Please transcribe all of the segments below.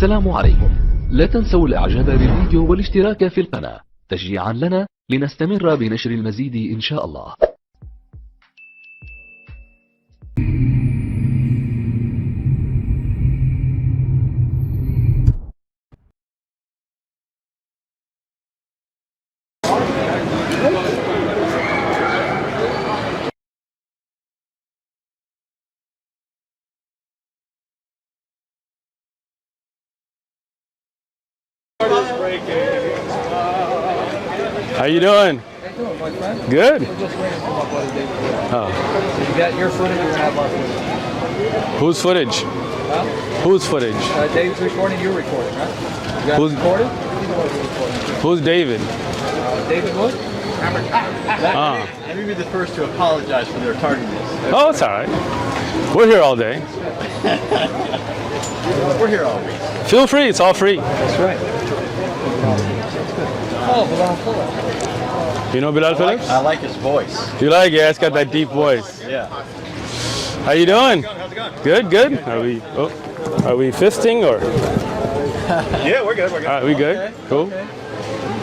السلام عليكم. لا تنسوا الإعجاب بالفيديو والاشتراك في القناة تشجيعا لنا لنستمر بنشر المزيد إن شاء الله. How you doing? Good. Oh. You got your footage, you're gonna have our footage. Whose footage? Huh? Whose footage? Dave's recording, you're recording, right? You got Who's recorded? Who's David? David Wood? Let me be the first to apologize for their tardiness. Oh, it's all right. We're here all day. We're here all week. Feel free. It's all free. That's right. Oh, Bilal Phillips. You know Bilal Phillips? I like his voice. You like it? Yeah, it's got that deep voice. Yeah. How you doing? How's it going? Good, good. Are we fisting or? Yeah, we're good. We're good. All right, we good? Okay. Cool. Okay.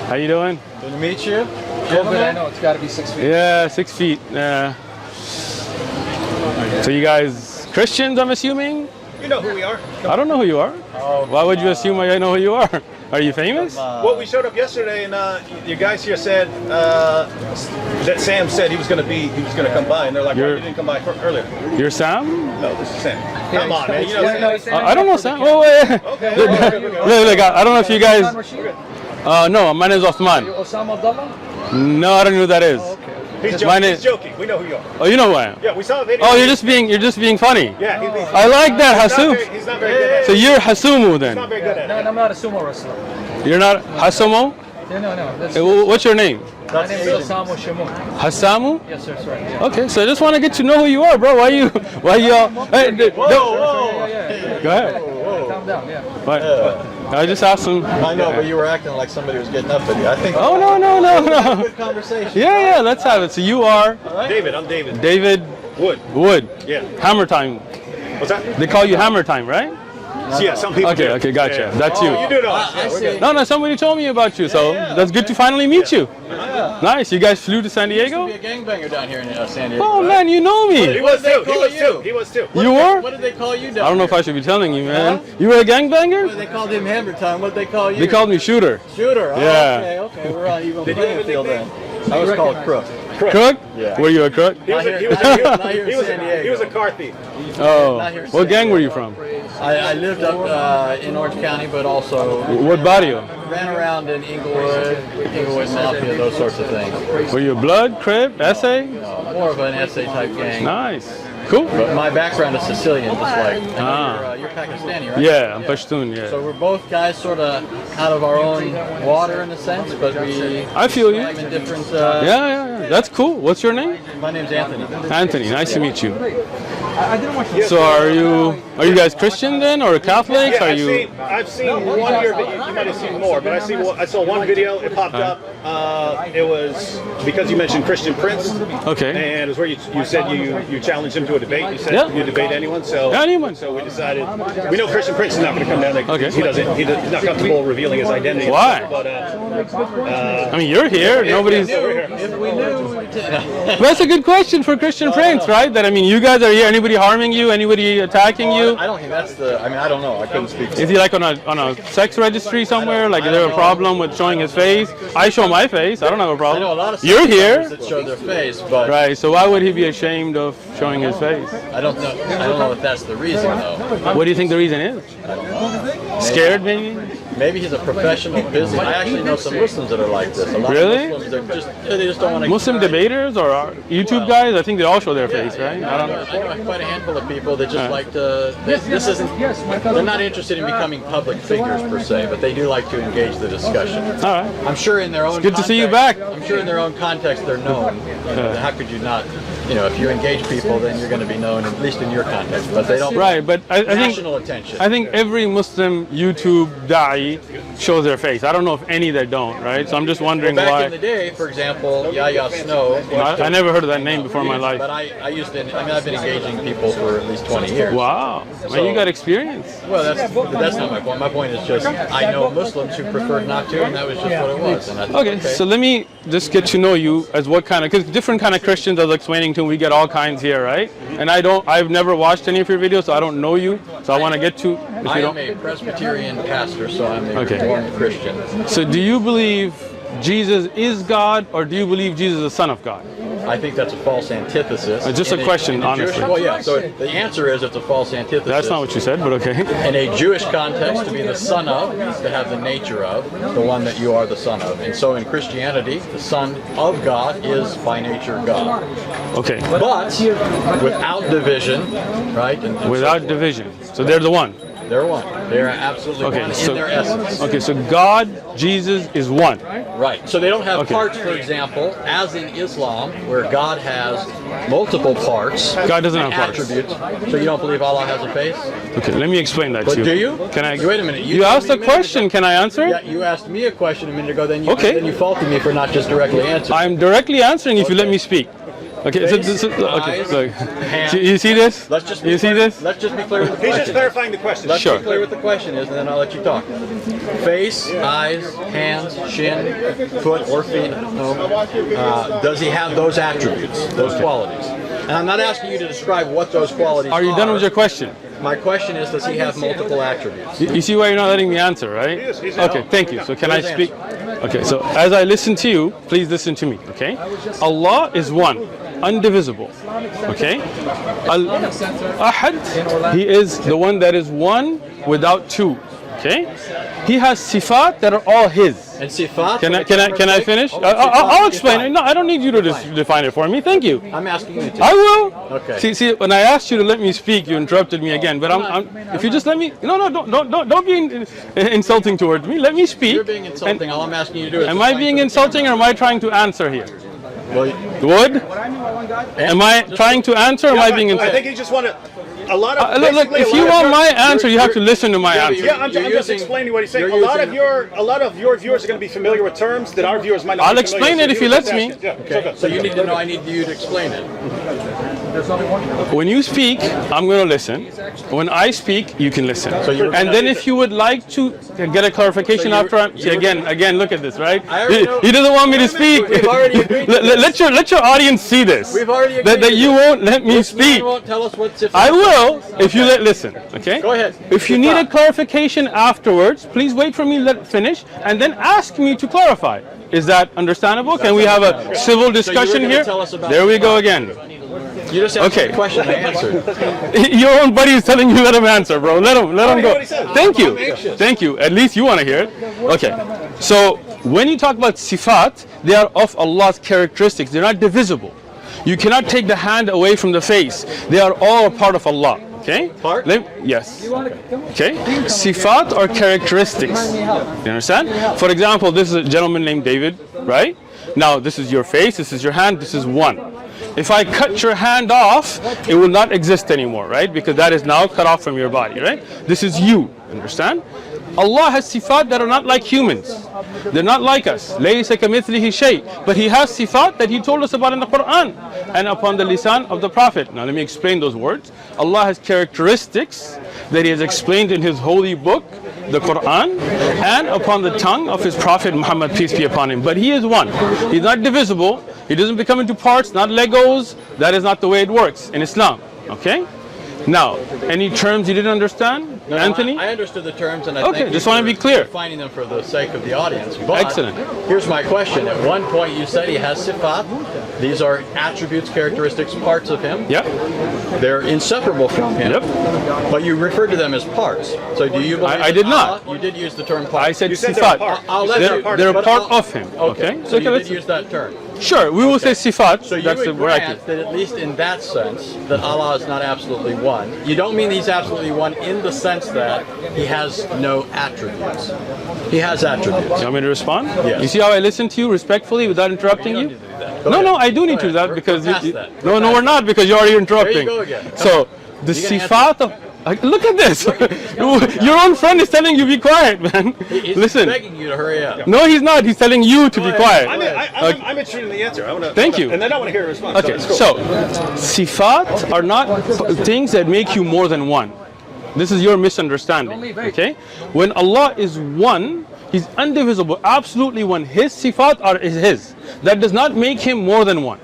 How you doing? Good to meet you. But I know it's got to be 6 feet. Yeah, 6 feet. Yeah. So you guys Christians, I'm assuming? You know who we are. I don't know who you are. Oh, Why would you assume I know who you are? Are you famous? Well, we showed up yesterday, and you guys here said that Sam said he was going to come by, and they're like, "Why you didn't come by earlier?" You're Sam? No, this is Sam. Come on, man. You know Sam. I don't know Sam. Oh, wait. Okay. Look, I don't know if you guys. No, my name is Osman. Osama Abdullah? No, I don't know who that is. He's joking. We know who you are. Oh, you know who I am. Yeah, we saw a video. Oh, you're just being funny. Yeah, he's being I like that, Hasum. He's not very good at it. So you're Hasumu then? He's not very good at No, it. I'm not a sumo wrestler. You're not Hasumo? No. That's, What's your name? my name is Osama Shamoun. Hasamu? Yes, sir, that's right. Yeah. Okay, so I just want to get to know who you are, bro. Why you all? Hey, Yeah. Go ahead. Calm down, yeah. What? I just asked him. I know, but you were acting like somebody was getting up with you. I think. Oh no. Good conversation. Yeah, let's have it. So you are David, I'm David. David Wood. Yeah. Yeah. Hammer Time. What's that? They call you Hammer Time, right? Yeah, some people do. Okay, gotcha. Yeah. That's you. You do know us. Yeah, we're good. No, somebody told me about you, so that's good to finally meet you. Nice. You guys flew to San Diego? Be a gangbanger down here in San Diego. Oh man, you know He me. was too. call you? He was too. You were? What did they call you down I don't know if I should be telling you, man. You were a gangbanger? They called him Hammer Time. What did they call you? They called me Shooter. Shooter. Oh, Yeah. Okay. We're on even playing field then. I was called Crook. Crook? Yeah. Were you a crook? He was San Diego. a car thief. Oh. Not here in What San gang were Diego. you from? I lived up in Orange County, but also What barrio? ran around in Inglewood, Mafia, those sorts of things. Were you Blood, Crip, SA? More of an essay type gang. Nice. Cool. But my background is Sicilian, just like. Ah. You're Pakistani, right? Yeah, I'm Pashtun, yeah. So we're both guys sort of out of our own water in a sense, but we. I feel you. I'm in different. Yeah. That's cool. What's your name? My name's Anthony. Anthony. Nice to meet you. So are you guys Christian then, or Catholics? Yeah, Are you? I've seen one of your videos. You might have seen more, but I saw one video. It popped up. It was because you mentioned Christian Prince. Okay. And it was where you said you challenged him to a debate. You said Yeah. you debate anyone. So Anyone. So we decided. We know Christian Prince is not going to come down. Like, Okay. He's not comfortable revealing his identity. Why? But I mean, you're here. Nobody's. If we knew. That's a good question for Christian Prince, right? That I mean, you guys are here. Anybody harming you? Anybody attacking you? I don't think that's the. I mean, I don't know. I couldn't speak. Is he like on a sex registry somewhere? Like, is there a problem with showing his face? I show my face. I don't have a I problem. know a lot of You're here, that show their face, but right? So why would he be ashamed of showing his face? I don't know. I don't know if that's the reason though. What do you think the reason is? Scared, maybe? Maybe he's a professional business. I actually know some Muslims that are like this. A lot Really? of Muslims, they just don't want to. Muslim debaters or YouTube guys? I think they all show their face, right? I don't know. I know quite a handful of people that just like to. This isn't. They're not interested in becoming public figures per se, but they do like to engage the discussion. All right. I'm sure in their own. Good to see you context- back. I'm sure in their own context they're known. How could you not? If you engage people example, then you're going to be known, at least in your context. But they don't. Right, but I think national attention. I think every Muslim YouTube da'i shows their face. I don't know if any that don't, right? So I'm just wondering Back why. in the day, for example, Yahya Snow. I never heard of that name before in my life. But I used to. I mean, I've been engaging people for at least 20 years. Wow, man, you got experience. Well, that's not my point. My point is just I know Muslims who preferred not to, and that was just what it was. And I thought, Okay, so let me just get to know you as what kind of, because different kind of Christians I was explaining to, we get all kinds here, right? And I've never watched any of your videos, so I don't know you. So I want to get to, if you I don't. am a Presbyterian pastor, so I'm a Okay. Reformed Christian. So do you believe Jesus is God, or do you believe Jesus is the Son of God? I think that's a false antithesis. Just a question, in a Jewish, honestly. well, yeah. So the answer is it's a false antithesis. That's not what you said, but okay. In a Jewish context, to be the son of is to have the nature of the one that you are the son of. And so in Christianity, the son of God is by nature God. Okay, But without division, right? And without so forth. division. So they're the one. They're one. They're absolutely Okay, one so in their essence. okay, so God, Jesus is one. Right. So they don't have Okay. parts, for example, as in Islam, where God has multiple parts. God doesn't have and parts. attributes. So you don't believe Allah has a face? Okay, let me explain that But to you. do you? Can I? Wait a minute. You told asked me a minute question. ago- Can I answer? Yeah, you asked me a question a minute ago. Then you Okay. then you faulted me for not just directly answering. I'm directly answering if you let me speak. Okay, Face, okay, eyes, look. hands. You see this? Let's just be You see clear. this? Let's just be clear with the He's question. just clarifying the question. Let's Sure. be clear what the question is, and then I'll let you talk. Face, eyes, hands, shin, foot, or feet. No. Does he have those attributes, those qualities? And I'm not asking you to describe what those qualities are. Are you done with your question? My question is, does he have multiple attributes? You see why you're not letting me answer, right? He's Okay, thank you. So can I Please speak? Okay, so as I listen to you, please listen to me, okay? Allah is one, indivisible, okay? Al-Ahad, He is the one that is one without two, okay? He has sifat that are all His. And sifat? Can I finish? I'll explain it. No, I don't need you to define it for me. Thank you. I'm asking you to. I will. Okay. See, when I asked you to let me speak, you interrupted me again. But if you just let me, no, don't be insulting towards me. Let me speak. You're being insulting. All I'm asking you to do is. Am I being insulting, or am I trying to answer here? Well, Would? Am I trying to answer, or am I being I insulting? think he just wanted a lot of. Look, basically if a you lot of want your- my answer, you have to listen to my answer. Yeah, I'm You're just using- explaining what he's saying. you're A lot of your viewers are going to be familiar with terms that our viewers might not. I'll be explain familiar it with. if he lets me. Yeah, okay. So you need to know. I need you to explain it. When you speak, I'm going to listen. When I speak, you can listen. you're- And then if you would like to get a clarification So after I'm, see, again, look at this, right? I already know- He doesn't want me to speak. We've already agreed to Let your audience see this. We've already agreed that to you this. won't let me This man speak. won't tell us what sifat. I will if you listen. Okay. Go ahead. If you need a clarification afterwards, please wait for me to let finish and then ask me to clarify. Is that understandable? Can we have a civil discussion gonna here? tell us about There we go sifat. again. You just asked Okay. the question. I answered. Your own buddy is telling you let him answer, bro. Let him hear go. what he said. Thank you. I'm anxious. Thank you. At least you want to hear it. Okay. So when you talk about sifat, they are of Allah's characteristics. They're not divisible. You cannot take the hand away from the face. They are all a part of Allah. Okay? Part? Yes. Okay? Sifat are characteristics. You understand? For example, this is a gentleman named David, right? Now, this is your face, this is your hand, this is one. If I cut your hand off, it will not exist anymore, right? Because that is now cut off from your body, right? This is you, understand? Allah has sifat that are not like humans. They're not like us. لَيْسَ كَمِثْلِهِ شَيْءٍ. But He has sifat that He told us about in the Quran and upon the lisan of the Prophet. Now let me explain those words. Allah has characteristics that He has explained in His holy book, the Quran, and upon the tongue of His Prophet Muhammad, peace be upon him. But He is one. He's not divisible. He doesn't become into parts, not Legos. That is not the way it works in Islam. Okay? Now, any terms you didn't understand, No, Anthony? I understood the terms, and I Okay, thank just you want to for be clear. defining them for the sake of the audience. But Excellent. Here's my question. At one point, you said he has sifat. These are attributes, characteristics, parts of him. Yep. They're inseparable from him. Yep. But you referred to them as parts. So do you believe? I did that not. Allah- You did use the term part. I said said they're sifat. a part. I'll let They're, you. they're a but part I'll- of Him. Okay. Okay? So you let's- did use that term. Sure, we will say sifat. So you That's would the word. grant that at least in that sense, that Allah is not absolutely one. You don't mean He's absolutely one in the sense that He has no attributes. He has attributes. You want me to respond? Yes. You see how I listen to you respectfully without interrupting you? But No, I do need to do that because no, we're not, because you're already interrupting. There you go again. So the sifat of look at this. Your own friend is telling you be quiet, man. He's Listen. begging you to hurry up. No, he's not. He's telling you to be quiet. I'm interested in the answer. Thank you. And then I want to hear a response. Okay, so sifat are not things that make you more than one. This is your misunderstanding. Okay, when Allah is one, He's indivisible, absolutely one. His sifat are his. That does not make him more than one.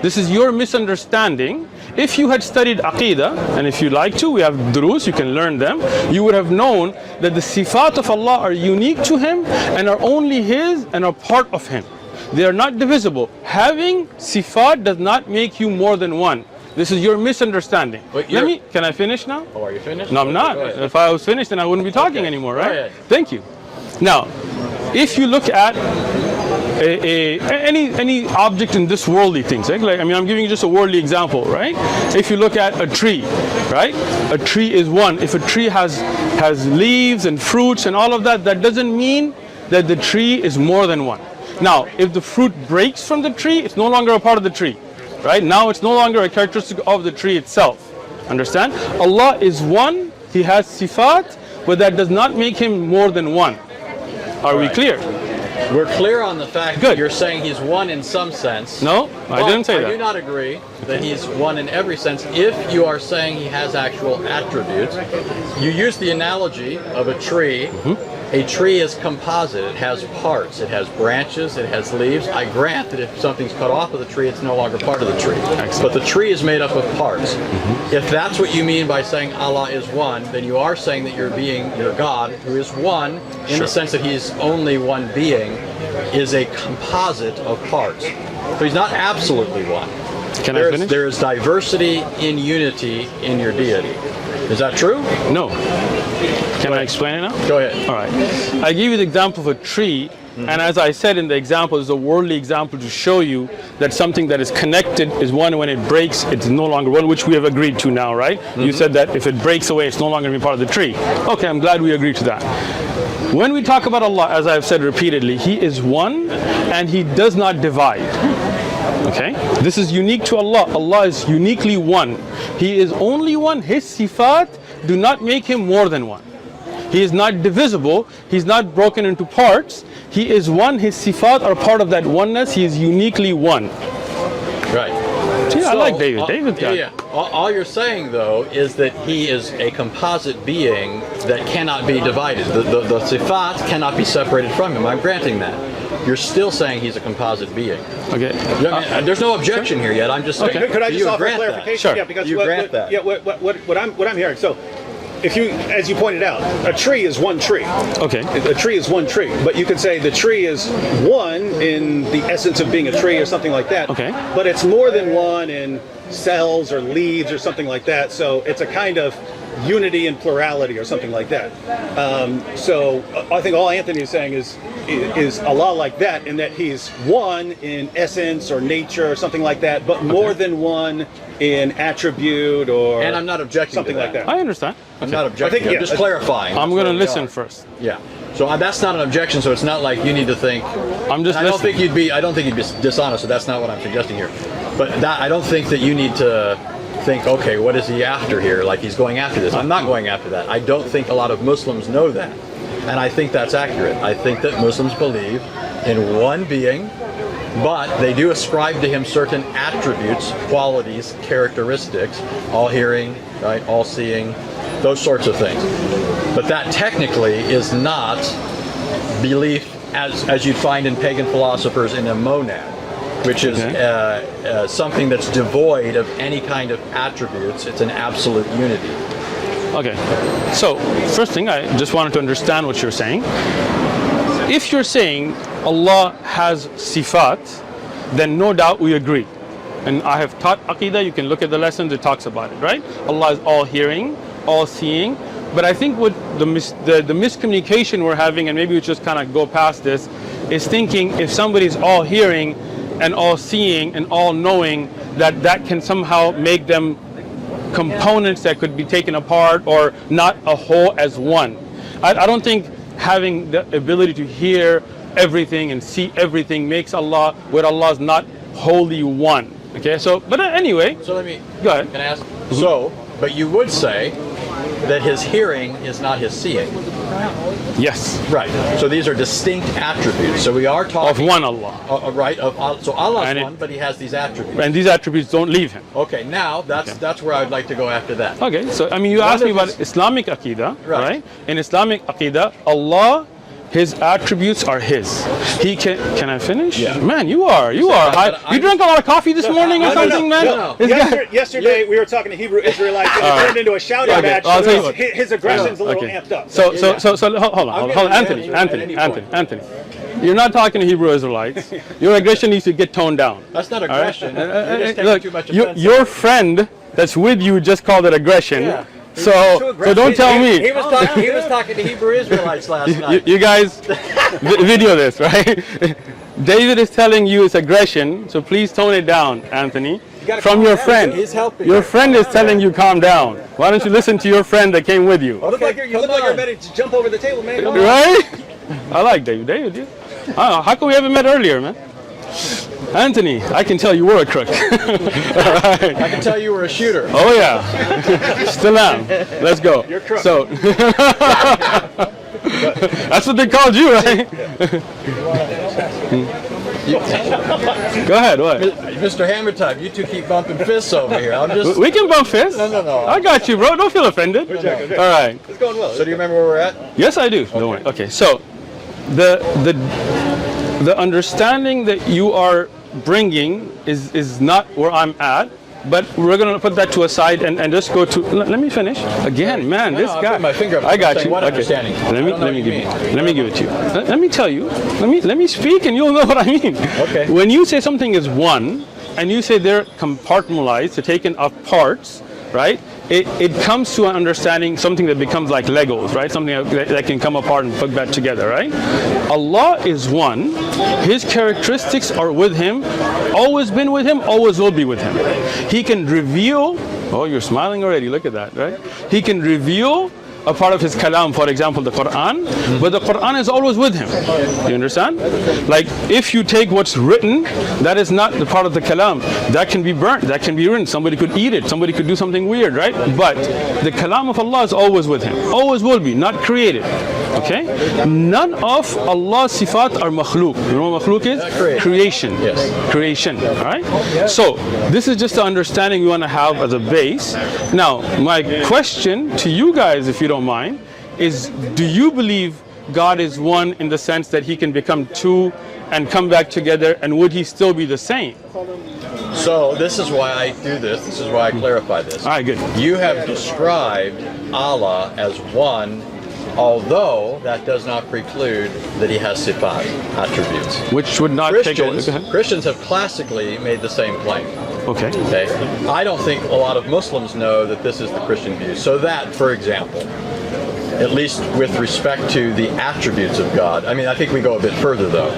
This is your misunderstanding. If you had studied Aqidah, and if you like to, we have durus, you can learn them, you would have known that the sifat of Allah are unique to Him and are only His and are part of Him. They are not divisible. Having sifat does not make you more than one. This is your misunderstanding. Can I finish now? Oh, are you finished? No, I'm not. If I was finished, then I wouldn't be talking anymore, right? Thank you. Now, if you look at any object in this worldly things, like I'm giving you just a worldly example, right? If you look at a tree, right? A tree is one. If a tree has leaves and fruits and all of that, that doesn't mean that the tree is more than one. Now, if the fruit breaks from the tree, it's no longer a part of the tree, right? Now it's no longer a characteristic of the tree itself. Understand? Allah is one. He has sifat, but that does not make Him more than one. Are we clear? We're clear on the fact that you're saying He's one in some sense. No, I didn't say that. I do not agree that He's one in every sense. If you are saying He has actual attributes, you use the analogy of a tree. A tree is composite. It has parts. It has branches. It has leaves. I grant that if something's cut off of the tree, it's no longer part of the tree. Excellent. But the tree is made up of parts. If that's what you mean by saying Allah is one, then you are saying that your God, who is one, in the sense that He's only one being, is a composite of parts. So He's not absolutely one. Can I finish? There is diversity in unity in your deity. Is that true? No. Can I explain it now? Go ahead. All right. I give you the example of a tree, and as I said in the example, it's a worldly example to show you that something that is connected is one. When it breaks, it's no longer one, which we have agreed to now, right? You said that if it breaks away, it's no longer going to be part of the tree. Okay, I'm glad we agreed to that. When we talk about Allah, as I've said repeatedly, He is one, and He does not divide. Okay? This is unique to Allah. Allah is uniquely one. He is only one. His sifat do not make Him more than one. He is not divisible. He's not broken into parts. He is one. His sifat are part of that oneness. He is uniquely one. Right. See, I like David. David's got it. All you're saying, though, is that He is a composite being that cannot be divided. The sifat cannot be separated from Him. I'm granting that. You're still saying He's a composite being. Okay. There's no objection here yet. I'm just saying. Okay. Could I just offer clarification? Sure. Yeah, because you grant that. Yeah. What I'm hearing. So, if you, as you pointed out, a tree is one tree. Okay. A tree is one tree, but you could say the tree is one in the essence of being a tree or something like that. Okay. But it's more than one in cells or leaves or something like that. So it's a kind of unity and plurality or something like that. So I think all Anthony is saying is Allah like that, in that He's one in essence or nature or something like that, but more than one in attribute or and I'm not objecting something to that. like that. I understand. I'm not objecting. I'm just clarifying. I'm going to listen first. Yeah. So that's not an objection. So it's not like you need to think. I'm just. I don't think you'd be dishonest. So that's not what I'm suggesting here. But I don't think that you need to think, okay, what is he after here? Like he's going after this. I'm not going after that. I don't think a lot of Muslims know that. And I think that's accurate. I think that Muslims believe in one being, but they do ascribe to Him certain attributes, qualities, characteristics, all hearing, right, all seeing, those sorts of things. But that technically is not belief as you'd find in pagan philosophers in a monad, which is something that's devoid of any kind of attributes. It's an absolute unity. Okay. So, first thing, I just wanted to understand what you're saying. If you're saying Allah has sifat, then no doubt we agree. And I have taught Aqidah, you can look at the lessons, it talks about it, right? Allah is all hearing, all seeing. But I think what the miscommunication we're having, and maybe we just kind of go past this, is thinking if somebody's all hearing and all seeing and all knowing, that can somehow make them components that could be taken apart or not a whole as one. I don't think having the ability to hear everything and see everything makes Allah, where Allah is not wholly one. Okay, so, but anyway, So let me, go ahead. can I ask? So, but you would say that his hearing is not his seeing. Yes, Right. So these are distinct attributes. So we are of talking one Allah. right. So Allah's And it- one, but He has these attributes. And these attributes don't leave him. Okay. Now that's where I'd like to go after that. Okay, so I mean, you One asked me of about his- Islamic Aqidah, Right. right? In Islamic Aqidah, Allah, His attributes are His. He can I finish? Yeah. Man, you are high. I- You drank a lot of coffee this morning or something, man? no. This guy- Yesterday we were talking to Hebrew Israelites and it turned into a shouting Okay, match. I'll tell you what. His aggression's a little Okay. amped up. So Yeah. hold on, getting an Anthony, answer at any Anthony. You're not talking to Hebrew Israelites. Your aggression needs to get toned down. That's not All right? aggression. You're just taking Look, too much offense. your friend that's with you just called it aggression. Yeah. So don't tell me. He was talking to Hebrew Israelites last night. You guys video this, right? David is telling you it's aggression, so please tone it down, Anthony. gotta From calm your down. friend. He's helping. Your friend is telling you calm down. Why don't you listen to your friend that came with you? You look like you're ready to jump over the table, man. Come on. Right? I like David. David, yeah. I don't know. How come we haven't met earlier, man? Anthony, I can tell you were a crook. Alright. I can tell you were a shooter. Oh yeah, still am. Let's go. You're crook. So that's what they called you, right? Go ahead. What? Mr. Hammer Time, you two keep bumping fists over here. I'm just. We can bump fists. No. I got you, bro. Don't feel offended. All right. It's going well. So do you remember where we're at? Yes, I do. Don't worry. Okay. So the understanding that you are bringing is not where I'm at, but we're going to put that to a side and just go to. Let me finish again, man. This I guy. put my finger up. I got saying you. what Okay. understanding? I don't know Let me what give you you. mean. Let me give it to you. Let me tell you. Let me speak, and you'll know what I mean. Okay. When you say something is one, and you say they're compartmentalized, they're taken of parts, right? It comes to an understanding, something that becomes like Legos, right? Something that can come apart and put back together, right? Allah is one. His characteristics are with Him, always been with Him, always will be with Him. He can reveal, oh, you're smiling already, look at that, right? He can reveal a part of His kalam, for example, the Quran, but the Quran is always with Him. You understand? Like, if you take what's written, that is not the part of the kalam. That can be burnt, that can be ruined. Somebody could eat it, somebody could do something weird, right? But the kalam of Allah is always with Him, always will be, not created. Okay? None of Allah's sifat are makhluk. You know what makhluk is? Creation. Yes. Creation. Alright? So, this is just the understanding we want to have as a base. Now, my question to you guys, if you don't mind, is do you believe God is one in the sense that He can become two and come back together, and would He still be the same? So this is why I do this. This is why I clarify this. Alright, good. You have described Allah as one, although that does not preclude that He has sifat, attributes. Which would not take away. Christians have classically made the same claim. Okay. Okay. I don't think a lot of Muslims know that this is the Christian view. So that, for example, at least with respect to the attributes of God, I mean, I think we go a bit further though.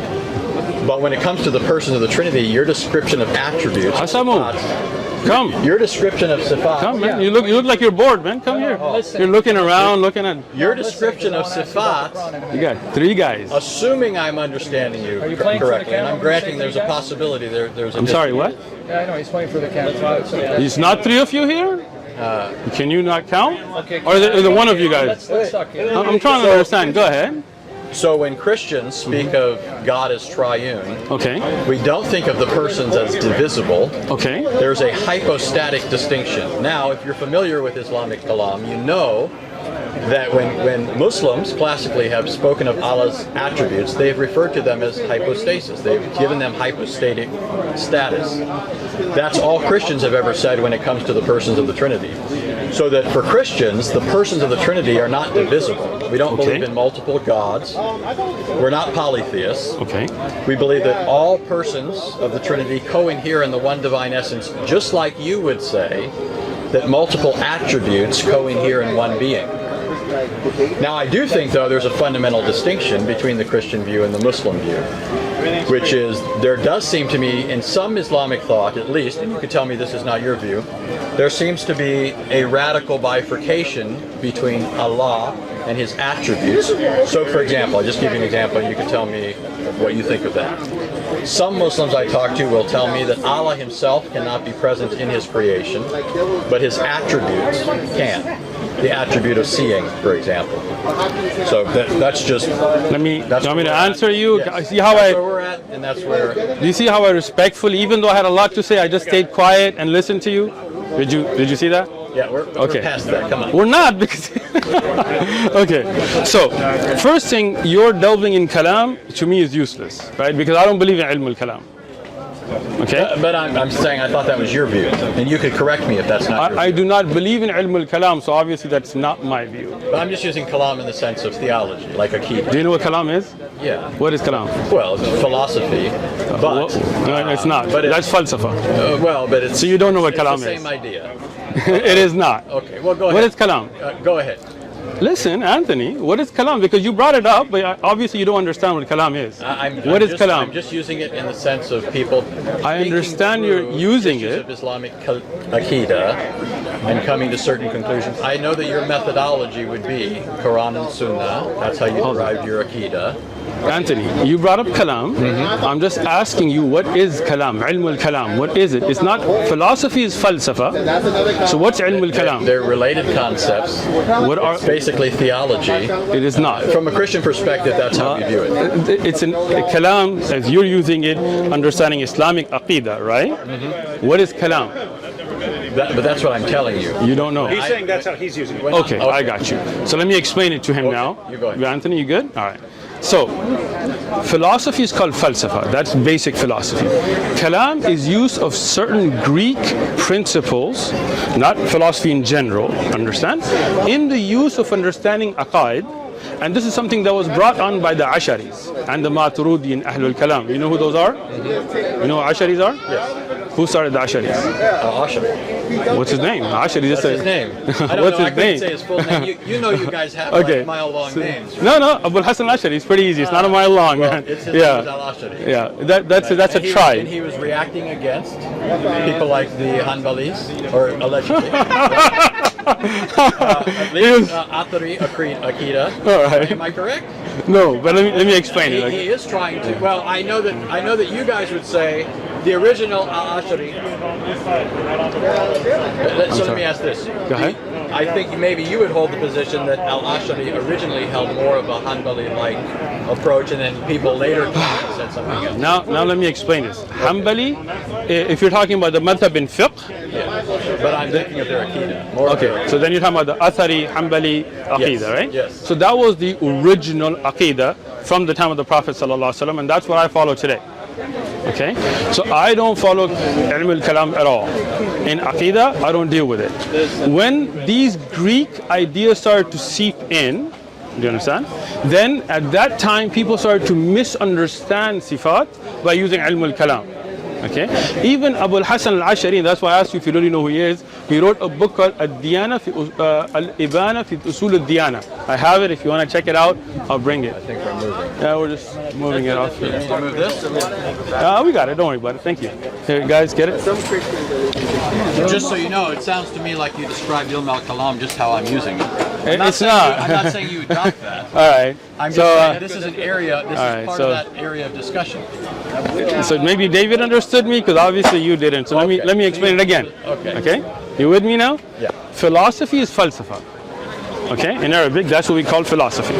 But when it comes to the persons of the Trinity, your description of attributes, Asamu. Come. your description of sifat, Come, man. You look like you're bored, man. Come here. You're looking around, looking at. your description of sifat, You got 3 guys. assuming I'm understanding you playing for the correctly, and camera? I'm granting there's a possibility there's a I'm sorry, what? Yeah, I know, he's pointing for the camera. There's not 3 of you here? Can you not count? Okay, Or is it one of you guys? Let's talk here. I'm trying to understand. Go ahead. So when Christians speak of God as triune, Okay. we don't think of the persons as divisible. Okay. There's a hypostatic distinction. Now, if you're familiar with Islamic kalam, you know that when Muslims classically have spoken of Allah's attributes, they've referred to them as hypostasis. They've given them hypostatic status. That's all Christians have ever said when it comes to the persons of the Trinity. So that for Christians, the persons of the Trinity are not divisible. We don't believe in multiple gods. We're not polytheists. Okay. We believe that all persons of the Trinity co-inhere in the one divine essence, just like you would say that multiple attributes co-inhere in one being. Now, I do think, though, there's a fundamental distinction between the Christian view and the Muslim view. which is there does seem to me in some Islamic thought, at least, and you could tell me this is not your view, there seems to be a radical bifurcation between Allah and his attributes. So for example, I'll just give you an example and you can tell me what you think of that. Some Muslims I talk to will tell me that Allah himself cannot be present in his creation, but his attributes can. The attribute of seeing, for example. So that's just. Do you want me to answer you? Yes. See how that's where we're at, and that's where. Do you see how I respectfully, even though I had a lot to say, I just stayed quiet and listened to you? Did you see that? Yeah, we're past that. Come on. We're not because. Okay. So, first thing, your delving in kalam to me is useless, right? Because I don't believe in ilm al-kalam. Okay. But I'm saying I thought that was your view, and you could correct me if that's not your view. I do not believe in ilm al-kalam, so obviously that's not my view. But I'm just using kalam in the sense of theology, like akida. Do you know what kalam is? Yeah. What is kalam? Well, it's philosophy, but no, it's not. But that's falsafa. Well, but it's. So you don't know what kalam is. It's the same idea. It is not. Okay. Well, go ahead. What is kalam? Go ahead. Listen, Anthony, what is kalam? Because you brought it up, but obviously you don't understand what kalam is. What is kalam? I'm just using it in the sense of people. I understand you're using it. Of Islamic akida and coming to certain conclusions. I know that your methodology would be Quran and Sunnah. That's how you derived your akida. Anthony, you brought up kalam. I'm just asking you, what is kalam? Ilm al-kalam. What is it? It's not, philosophy is falsafa. So what's ilm al-kalam? They're related concepts. What are? It's basically theology. It is not. From a Christian perspective, that's how we view it. It's kalam, as you're using it, understanding Islamic aqidah, right? What is kalam? But that's what I'm telling you. You don't know. He's saying that's how he's using it. Okay, I got you. So let me explain it to him now. You go ahead. Anthony, you good? All right. So, philosophy is called falsafa. That's basic philosophy. Kalam is use of certain Greek principles, not philosophy in general, understand? In the use of understanding aqaid, and this is something that was brought on by the Asharis and the Maturidi and Ahlul Kalam. You know who those are? You know who Asharis are? Yes. Who started the Asharis? Ashari. What's his name? Ashari. What's his name? I don't What's know. his I couldn't name? say his full name. You know, you guys have Okay. like mile-long names. Right? No, Abu al-Hasan al-Ashari. It's pretty easy. It's not a mile long. Well, Man. it's his name is Al-Ashari. Yeah, that's a And tribe. And he was reacting against people like the Hanbalis, or allegedly. At least Athari Akida. All right. Am I correct? No, but let me explain He it. is trying to. Well, I know that you guys would say the original Al-Ashari. So let me ask this. Go ahead. I think maybe you would hold the position that Al-Ashari originally held more of a Hanbali-like approach, and then people later said something else. Now let me explain this. Hanbali, if you're talking about the madhab in fiqh, Yeah. But I'm thinking of their Aqidah. More of their okay, so then you're talking about the Athari, Hanbali Aqidah, Yes, right? yes. So that was the original Aqidah from the time of the Prophet ﷺ, and that's what I follow today. Okay? So I don't follow ilm al-kalam at all. In Aqidah, I don't deal with it. When these Greek ideas started to seep in, do you understand? Then at that time, people started to misunderstand sifat by using ilm al-kalam. Okay? Even Abu al-Hasan al-Ashari, that's why I asked you if you really know who he is, he wrote a book called Al-Diyana Al-Ibana fi Usul al-Diyana. I have it. If you want to check it out, I'll bring it. I think we're moving. Yeah, we're just moving it off. You need to move this? We got it. Don't worry about it. Thank you. Here, guys, get it? Just so you know, it sounds to me like you described Ilm al-Kalam just how I'm using it. It's not. I'm not saying you adopt that. All right. I'm just So, saying this is an area, this right, is part so- of that area of discussion. so maybe David understood me because obviously you didn't. So Okay. let me explain it again. Okay. Okay? You with me now? Yeah. Philosophy is falsafa. Okay? In Arabic, that's what we call philosophy.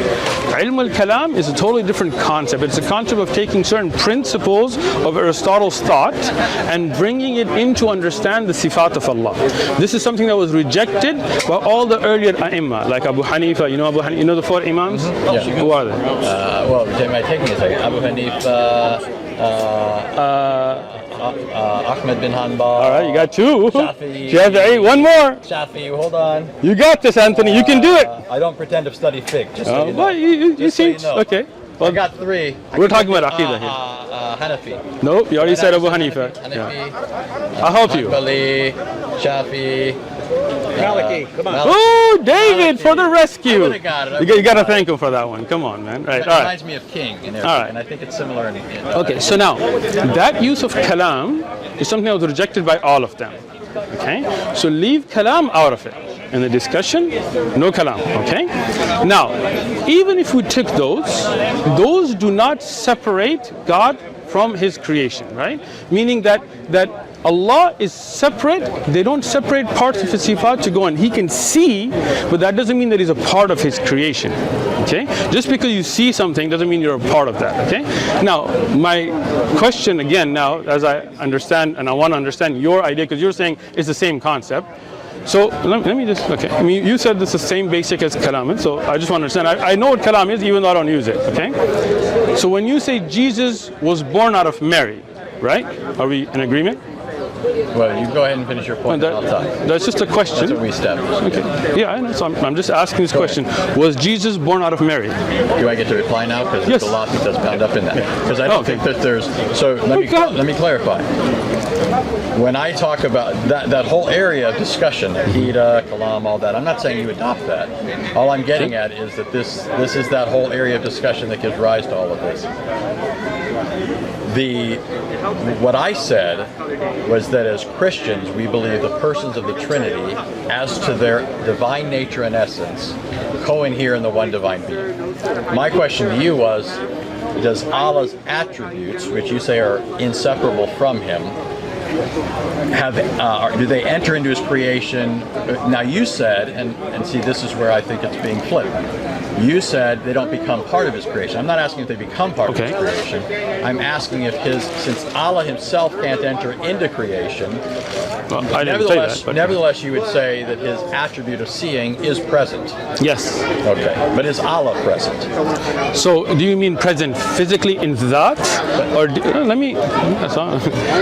Ilm al-kalam is a totally different concept. It's a concept of taking certain principles of Aristotle's thought and bringing it in to understand the sifat of Allah. This is something that was rejected by all the earlier ai''imma, like Abu Hanifa. You know Abu Hanifa? You know the four imams? Yeah. Who are they? Well, am I taking a second? Abu Hanifa, Ahmed bin Hanbal. All right, you got two. Shafi'i. One more. Shafi'i, hold on. You got this, Anthony. You can do it. I don't pretend to study fiqh, just so you know. Well, you Just so seem you know. okay. I Well, got three. we're talking about Aqidah here. Hanafi. Nope, you already said Abu Hanifa. Hanafi. I'll help you. Hanbali, Shafi'i, Maliki, come on. Oh, David for the rescue. would've got it. You got to thank him for that one. Come on, man. Right. It All right. reminds me of king and everything, All right. and I think it's similar in Okay, so now, that use of kalam is something that was rejected by all of them. Okay? So leave kalam out of it. In the discussion, no kalam. Okay? Now, even if we took those do not separate God from His creation, right? Meaning that Allah is separate. They don't separate parts of His sifat to go on. He can see, but that doesn't mean that He's a part of His creation. Okay? Just because you see something doesn't mean you're a part of that. Okay? Now, my question again now, as I understand, and I want to understand your idea, because you're saying it's the same concept. So let me just, okay. I mean, you said this is the same basic as kalam, so I just want to understand. I know what kalam is, even though I don't use it. Okay? So when you say Jesus was born out of Mary, right? Are we in agreement? Well, you go ahead and finish your point. Well, I'll talk. that's just a question. That's what we established. Okay. Yeah, I know. So I'm just asking this question. Was Jesus born out of Mary? Do I get to reply now? Because Yes. there's a lawsuit that's bound up in that. Because I don't Okay. think that there's. So let me clarify. When I talk about that whole area of discussion, Akida, Kalam, all that, I'm not saying you adopt that. All I'm getting at is that this is that whole area of discussion that gives rise to all of this. What I said was that as Christians, we believe the persons of the Trinity, as to their divine nature and essence, co-inhere in the one divine being. My question to you was, does Allah's attributes, which you say are inseparable from Him, do they enter into His creation? Now you said, and see, this is where I think it's being flipped. You said they don't become part of His creation. I'm not asking if they become part of His creation. I'm asking if since Allah Himself can't enter into creation, Well, I didn't say that. But nevertheless, you would say that His attribute of seeing is present. yes. Okay, but is Allah present? So do you mean present physically in that? Or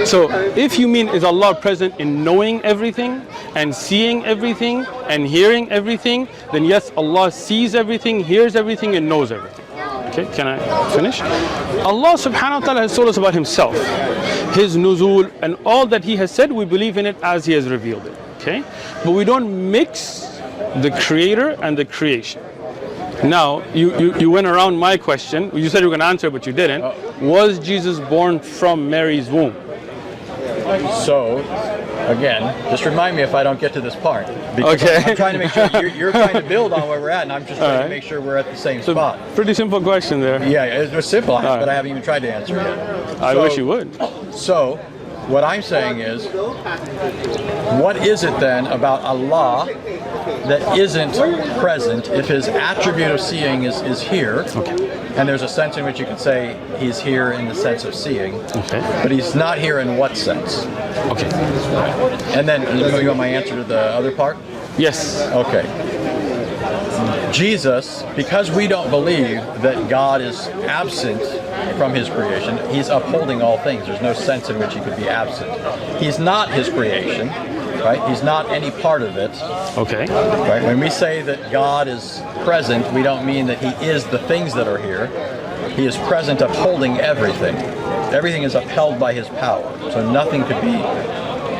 so if you mean is Allah present in knowing everything and seeing everything and hearing everything, then yes, Allah sees everything, hears everything, and knows everything. Okay, can I finish? Allah subhanahu wa ta'ala has told us about Himself, His nuzul, and all that He has said, we believe in it as He has revealed it. Okay? But we don't mix the creator and the creation. Now, you went around my question. You said you were going to answer, but you didn't. Was Jesus born from Mary's womb? So, again, just remind me if I don't get to this part. Because Okay. I'm trying to make sure you're trying to build on where we're at, and I'm just trying to make sure we're at the same spot. Pretty simple question there. Yeah, it was simple, but I haven't even tried to answer it yet. I wish you would. So, what I'm saying is, what is it then about Allah that isn't present if His attribute of seeing is here? Okay. And there's a sense in which you could say He's here in the sense of seeing, but He's not here in what sense? Okay. And then, you want my answer to the other part? Yes. Okay. Jesus, because we don't believe that God is absent from His creation, He's upholding all things. There's no sense in which He could be absent. He's not His creation, right? He's not any part of it. Okay. Right? When we say that God is present, we don't mean that He is the things that are here. He is present upholding everything. Everything is upheld by His power. So nothing could be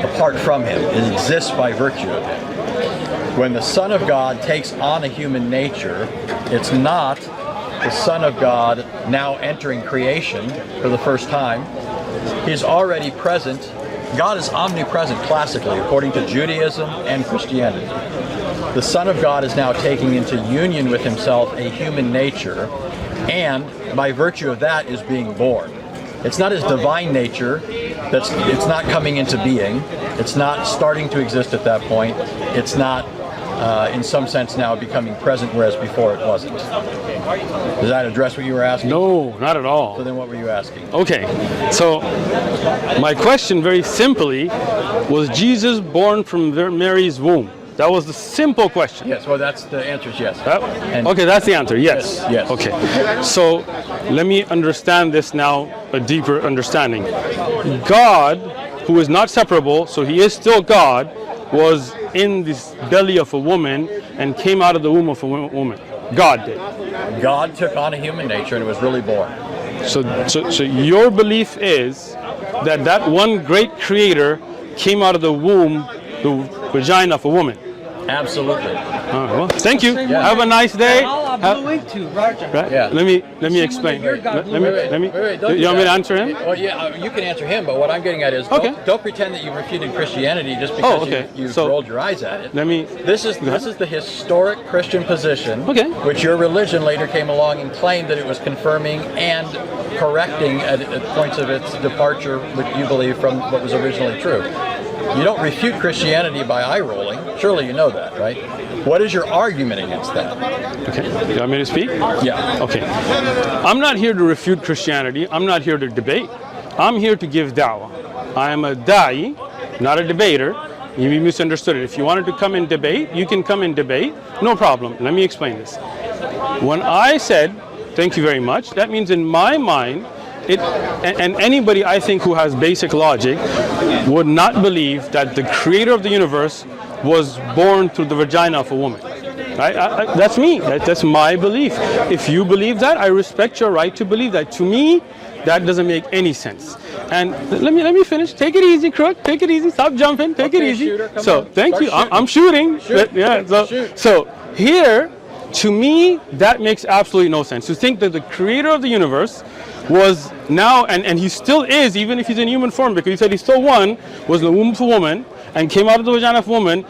apart from Him. It exists by virtue of Him. When the Son of God takes on a human nature, it's not the Son of God now entering creation for the first time. He's already present. God is omnipresent classically, according to Judaism and Christianity. The Son of God is now taking into union with Himself a human nature, and by virtue of that is being born. It's not His divine nature it's not coming into being. It's not starting to exist at that point. It's not in some sense now becoming present, whereas before it wasn't. Does that address what you were asking? No, not at all. So then what were you asking? Okay, so my question very simply, was Jesus born from Mary's womb? That was the simple question. Yes, well that's the answer is yes. Okay, that's the answer, yes. Yes. Okay, so let me understand this now, a deeper understanding. God, who is not separable, so He is still God, was in this belly of a woman and came out of the womb of a woman. God did. God took on a human nature and was really born. So your belief is that one great creator came out of the womb, the vagina of a woman. Absolutely. All right, well, thank you. Have a nice day. Right? Yeah. Let me explain. Wait, You want me to answer him? Well, yeah, you can answer him, but what I'm getting at is don't pretend that you refuted Christianity just because you've rolled your eyes at it. This is the historic Christian position, which your religion later came along and claimed that it was confirming and correcting at points of its departure, which you believe from what was originally true. You don't refute Christianity by eye rolling. Surely you know that, right? What is your argument against that? Okay. You want me to speak? Yeah. Okay. I'm not here to refute Christianity. I'm not here to debate. I'm here to give da'wah. I am a da'i, not a debater. You misunderstood it. If you wanted to come and debate, you can come and debate. No problem. Let me explain this. When I said, thank you very much, that means in my mind, and anybody I think who has basic logic would not believe that the creator of the universe was born through the vagina of a woman. Right? That's me. That's my belief. If you believe that, I respect your right to believe that. To me, that doesn't make any sense. And let me finish. Take it easy, crook. Take it easy. Stop jumping. Take it easy. Shooter, so thank you. I'm shooting. So here, to me, that makes absolutely no sense. To think that the creator of the universe was now, and he still is, even if he's in human form, because he said he still won, was in the womb of a woman and came out of the vagina of a woman.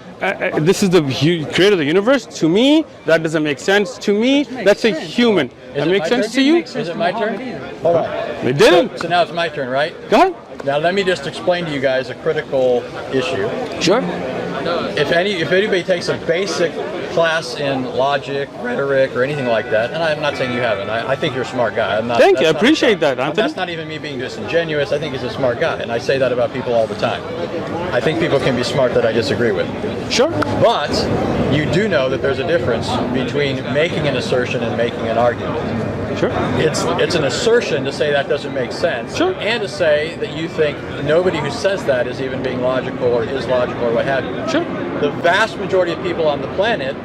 This is the creator of the universe. To me, that doesn't make sense. To me, that's a human. That makes sense to you? Is it my turn? Hold on. It didn't. So now it's my turn, right? Go ahead. Now let me just explain to you guys a critical issue. Sure. If anybody takes a basic class in logic, rhetoric, or anything like that, and I'm not saying you haven't. I think you're a smart guy. I'm not. Thank you. I appreciate that, Anthony. That's not even me being disingenuous. I think he's a smart guy, and I say that about people all the time. I think people can be smart that I disagree with. Sure. But you do know that there's a difference between making an assertion and making an argument. Sure. It's an assertion to say that doesn't make sense, sure, and to say that you think nobody who says that is even being logical or is logical or what have you. Sure. The vast majority of people on the planet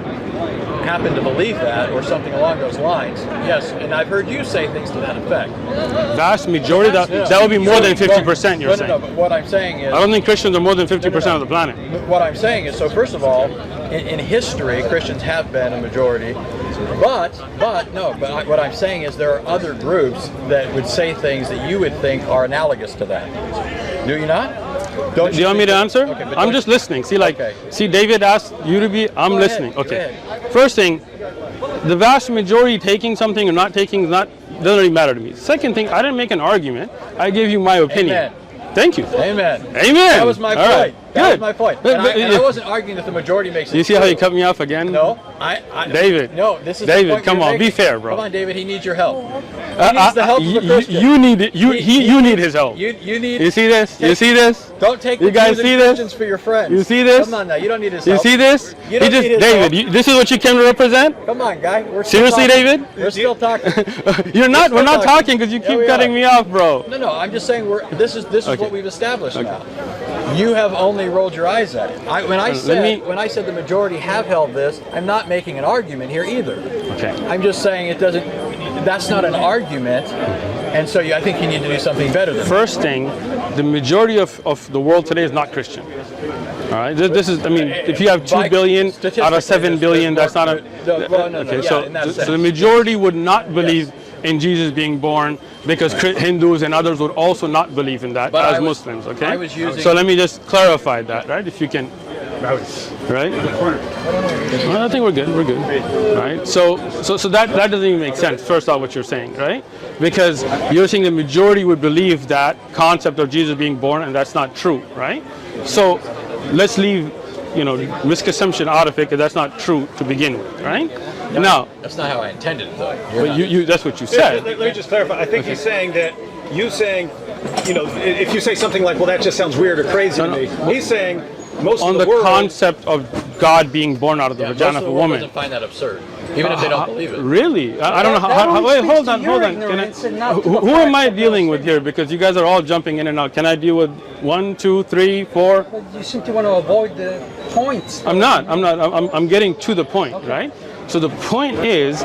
happen to believe that or something along those lines. Yes, and I've heard you say things to that effect. Vast majority? That would be more than 50%, you're saying. No, but what I'm saying is... I don't think Christians are more than 50% of the planet. What I'm saying is, so first of all, in history, Christians have been a majority, but what I'm saying is there are other groups that would say things that you would think are analogous to that. Do you not? Do you want me to answer? Okay, I'm just listening. See, David asked you to be, I'm listening. Okay. First thing, the vast majority taking something or not taking doesn't really matter to me. Second thing, I didn't make an argument. I gave you my opinion. Amen. Thank you. Amen. Amen. That was my point. Right. That was my point. And I wasn't arguing that the majority makes it. You see how you cut me off again? No. David. No, this is David, come on, be fair, bro. Come on, David, he needs your help. He needs the help of a Christian. You need it. You need his help. You need. You see this? You see this? Don't take you guys see Christians for your friends. You see this? Come on now, you don't need his help. You see this? You don't need his David, help. this is what you came to represent? Come on, guy. We're seriously, David? We're still talking. We're not talking because you keep cutting me off, bro. No, I'm just saying this is what we've established now. You have only rolled your eyes at it. When I said the majority have held this, I'm not making an argument here either. Okay. I'm just saying that's not an argument, and so I think you need to do something better than that. First thing, the majority of the world today is not Christian. All right, this is, if you have 2 billion out of 7 billion, that's not a... So the majority would not believe in Jesus being born, because Hindus and others would also not believe in that as Muslims, okay? So let me just clarify that, right? If you can... Right? Well, I think we're good. Right? So that doesn't even make sense. First off, what you're saying, right? Because you're saying the majority would believe that concept of Jesus being born, and that's not true, right? So let's leave, misconception out of it, because that's not true to begin with, right? No, that's not how I intended it, though. But that's what you said. Let me just clarify. I think he's saying that if you say something like, well, that just sounds weird or crazy to me. He's saying most on of the world, concept of God being born out of the vagina of a woman. Doesn't find that absurd, even if they don't believe it. Really? I don't know how. Wait, hold on. Who am I dealing with here? Because you guys are all jumping in and out. Can I deal with 1, 2, 3, 4? But you seem to want to avoid the points. I'm not. I'm getting to the point, right? So the point is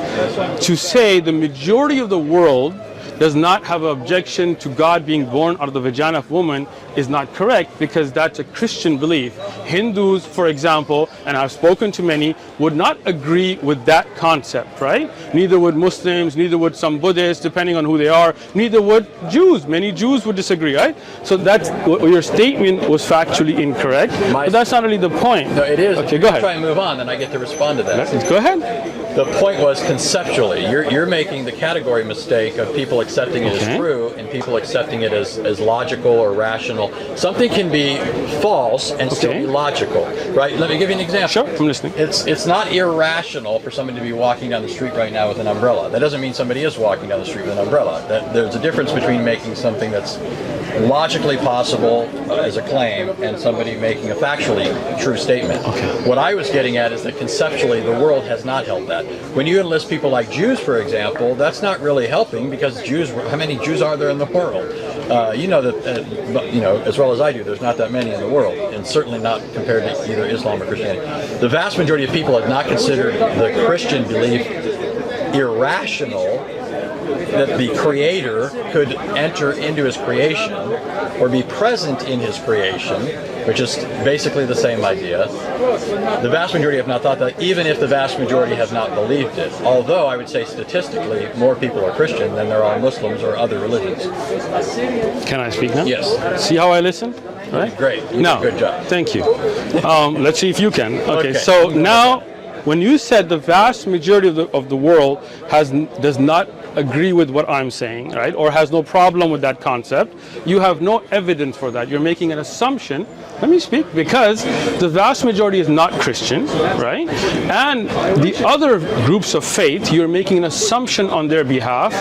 to say the majority of the world does not have an objection to God being born out of the vagina of woman is not correct, because that's a Christian belief. Hindus, for example, and I've spoken to many, would not agree with that concept, right? Neither would Muslims, neither would some Buddhists, depending on who they are, neither would Jews. Many Jews would disagree, right? So that's, your statement was factually incorrect, but that's not really the point. No, it is. Okay, go ahead. Try and move on, then I get to respond to that. Go ahead. The point was conceptually, you're making the category mistake of people accepting it as true and people accepting it as logical or rational. Something can be false and still be logical, right? Let me give you an example. Sure, I'm listening. It's not irrational for somebody to be walking down the street right now with an umbrella. That doesn't mean somebody is walking down the street with an umbrella. There's a difference between making something that's logically possible as a claim and somebody making a factually true statement. What I was getting at is that conceptually the world has not held that. When you enlist people like Jews, for example, that's not really helping, because Jews, how many Jews are there in the world? You know that, you know, as well as I do, there's not that many in the world, and certainly not compared to either Islam or Christianity. The vast majority of people have not considered the Christian belief irrational, that the Creator could enter into His creation or be present in His creation, which is basically the same idea. The vast majority have not thought that, even if the vast majority have not believed it. Although I would say statistically more people are Christian than there are Muslims or other religions. Can I speak now? Yes. See how I listen? Right? Great. You did a good job. Thank you. Let's see if you can. Okay. So now, when you said the vast majority of the world does not agree with what I'm saying, right, or has no problem with that concept, you have no evidence for that. You're making an assumption. Let me speak, because the vast majority is not Christian, right? And the other groups of faith, you're making an assumption on their behalf,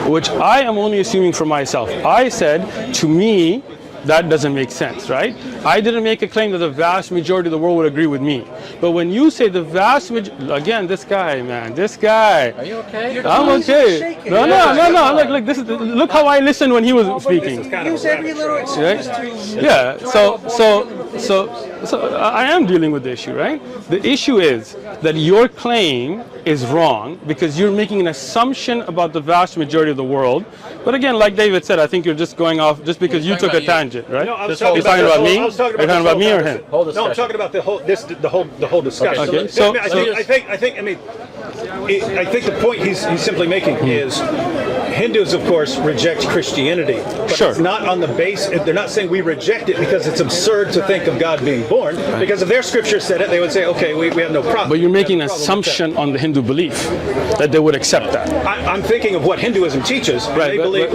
which I am only assuming for myself. I said, to me, that doesn't make sense, right? I didn't make a claim that the vast majority of the world would agree with me. But when you say the vast majority, again, this guy, man, this guy. Are you okay? I'm okay. No. Look, this is, look how I listened when he was speaking. Use every little excuse to... Yeah, so I am dealing with the issue, right? The issue is that your claim is wrong because you're making an assumption about the vast majority of the world. But again, like David said, I think you're just going off just because you took a tangent, right? No, I was You're talking about me? Are you talking about me or him? No, I'm talking about the whole discussion. Okay. I think the point he's simply making is Hindus, of course, reject Christianity. But it's not on the base. They're not saying we reject it because it's absurd to think of God being born. Because if their scripture said it, they would say, okay, we have no problem. But you're making an assumption on the Hindu belief that they would accept that. I'm thinking of what Hinduism teaches. Right, they believe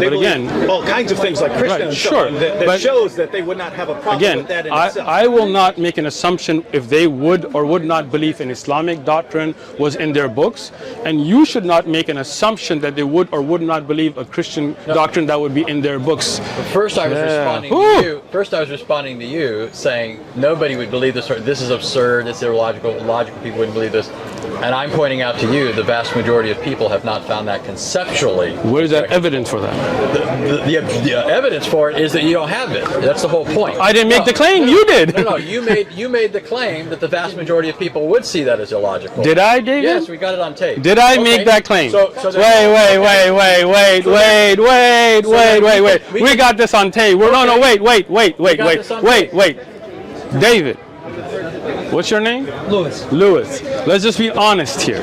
all kinds of things like Krishna and so on, that shows that they would not have a problem with that in itself. I will not make an assumption if they would or would not believe an Islamic doctrine was in their books, and you should not make an assumption that they would or would not believe a Christian doctrine that would be in their books. First I was responding to you. First I was responding to you saying nobody would believe this. This is absurd. It's illogical. Logical people wouldn't believe this. And I'm pointing out to you the vast majority of people have not found that conceptually. Where is that evidence for that? The evidence for it is that you don't have it. That's the whole point. I didn't make the claim. You did. No, you made the claim that the vast majority of people would see that as illogical. Did I, David? Yes, we got it on tape. Did I make that claim? So wait. We got this on tape. No, wait. David. What's your name? Lewis. Let's just be honest here.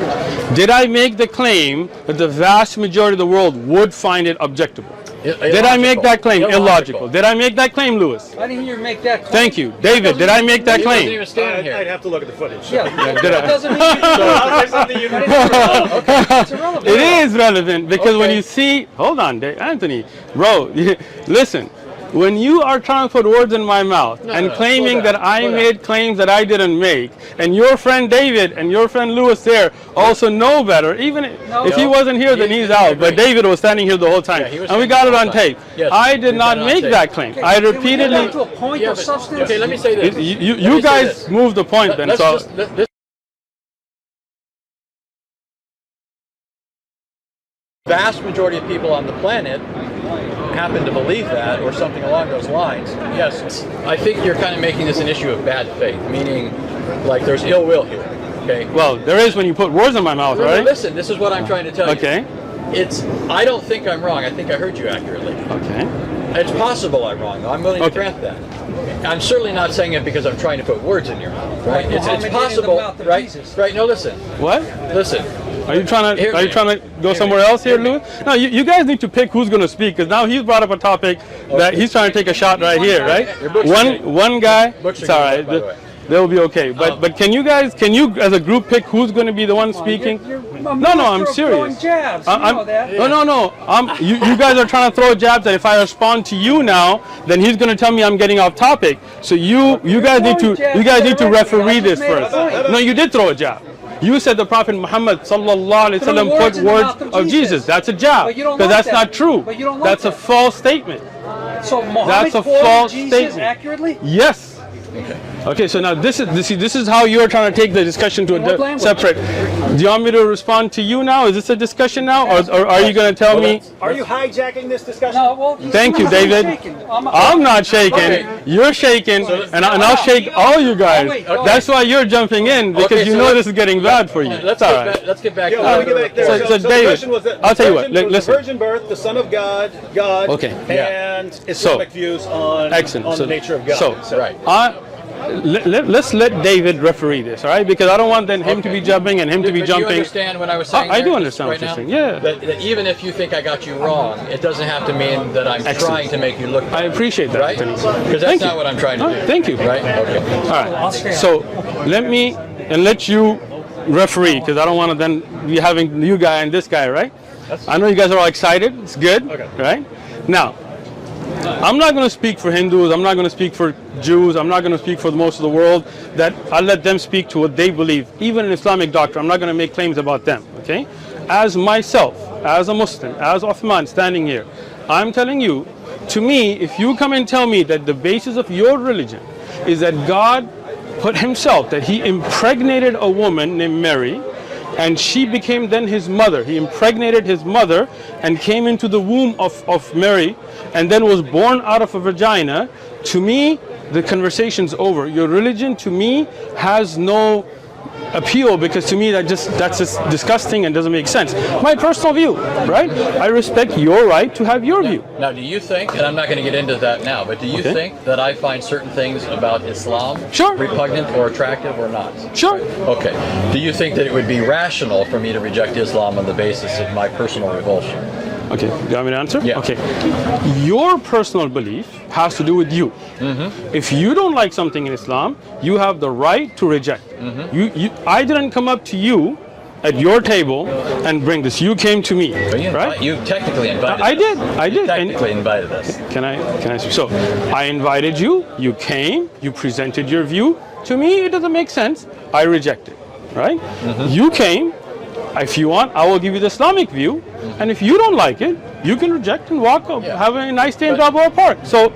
Did I make the claim that the vast majority of the world would find it objectable? Did I make that claim? Illogical. Did I make that claim, Lewis? I didn't hear you make that claim. Thank you. David, did I make that claim? I'd have to look at the footage. Yeah, did that doesn't mean it's irrelevant. It is relevant because when you see, hold on, Anthony, bro, listen. When you are trying to put words in my mouth and claiming that I made claims that I didn't make, and your friend David and your friend Lewis there also know better, even if he wasn't here, then he's out. But David was standing here the whole time, and we got it on tape. I did not make that claim. I repeatedly. To a point of substance. Okay, let me say this. You guys moved the point then. So. Vast majority of people on the planet happen to believe that or something along those lines. Yes, I think you're kind of making this an issue of bad faith, meaning like there's ill will here. Okay. Well, there is when you put words in my mouth, right? Listen, this is what I'm trying to tell you. Okay. I don't think I'm wrong. I think I heard you accurately. Okay. It's possible I'm wrong. I'm willing to grant that. I'm certainly not saying it because I'm trying to put words in your mouth, right? It's possible, right? Right? No, listen. What? Listen. Are you trying to go somewhere else here, Louis? No, you guys need to pick who's going to speak, because now he's brought up a topic that he's trying to take a shot right here, right? One guy. It's all right. They'll be okay. But can you as a group pick who's going to be the one speaking? No, I'm serious. No. You guys are trying to throw jabs that if I respond to you now, then he's going to tell me I'm getting off topic. So you guys need to referee this first. No, you did throw a jab. You said the Prophet Muhammad sallallahu alaihi wasallam put words of Jesus. That's a jab, because that's not true. That's a false statement. So Muhammad that's a false statement. Accurately? Yes. Okay, so now this is how you're trying to take the discussion to a separate. Do you want me to respond to you now? Is this a discussion now, or are you going to tell me? Are you hijacking this discussion? No, well, thank you, David. I'm not shaking. Okay. You're shaking, and I'll shake all you guys. Okay. That's why you're jumping in, because you know this is getting bad for you. Let's get back. Yeah, let me get back there. So the David, question was that I'll tell you what. it was Listen. the virgin birth, the Son of God, Okay. and Islamic views on the nature of God. So Right. let's let David referee this, all right? Because I don't want then him to be jumping and him to be But jumping. Do you understand what I was saying? I do understand what you're saying. Yeah. That even if you think I got you wrong, it doesn't have to mean that I'm trying to make you look bad. I appreciate that. Right? Because that's not what I'm trying to do. Thank you. Right? Okay. All right. So let you referee, because I don't want to then be having you guy and this guy, right? I know you guys are all excited. It's good. Okay. Right? Now, I'm not going to speak for Hindus. I'm not going to speak for Jews. I'm not going to speak for most of the world. That I'll let them speak to what they believe. Even in Islamic doctrine, I'm not going to make claims about them. Okay? As myself, as a Muslim, as Uthman standing here, I'm telling you, to me, if you come and tell me that the basis of your religion is that God put himself, that he impregnated a woman named Mary, and she became then his mother. He impregnated his mother and came into the womb of Mary and then was born out of a vagina. To me, the conversation's over. Your religion, to me, has no appeal, because to me that's just disgusting and doesn't make sense. My personal view, right? I respect your right to have your view. Now, do you think, and I'm not going to get into that now, but do you think that I find certain things about Islam repugnant or attractive or not? Sure. Okay. Do you think that it would be rational for me to reject Islam on the basis of my personal revulsion? Okay, you want me to answer? Yeah. Okay. Your personal belief has to do with you. If you don't like something in Islam, you have the right to reject it. I didn't come up to you at your table and bring this. You came to me, right? You technically invited I us. did. You technically invited us. Can I speak? So, I invited you, you came, you presented your view. To me, it doesn't make sense. I reject it, right? You came. If you want, I will give you the Islamic view, and if you don't like it, you can reject and walk up, have a nice day in Balboa Park. So,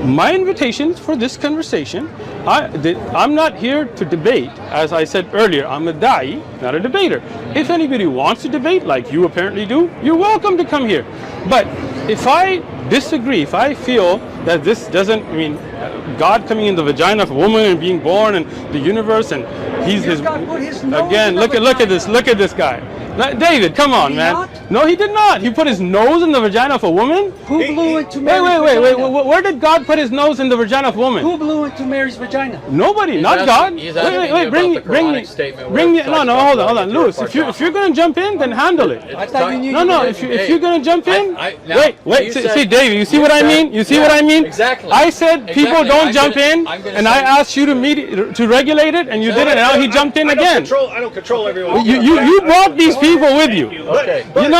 my invitations for this conversation, I'm not here to debate. As I said earlier, I'm a da'i, not a debater. If anybody wants to debate, like you apparently do, you're welcome to come here. But if I disagree, if I feel that this doesn't, God coming in the vagina of a woman and being born and the universe, and he's his again. Look at this guy. David, come on, man. No, he did not. He put his nose in the vagina of a woman. Who blew into Mary's vagina? Wait. Where did God put his nose in the vagina of a woman? Who blew into Mary's vagina? Nobody, not God. Wait, bring me. No, hold on, Louis. If you're gonna jump in, then handle it. No. If you're gonna jump in, wait. See, David, you see what I mean? You see what I mean? Exactly. I said people don't jump in, and I asked you to regulate it, and you didn't. And now he jumped in again. I don't control everyone. You brought these people with you. Okay. No.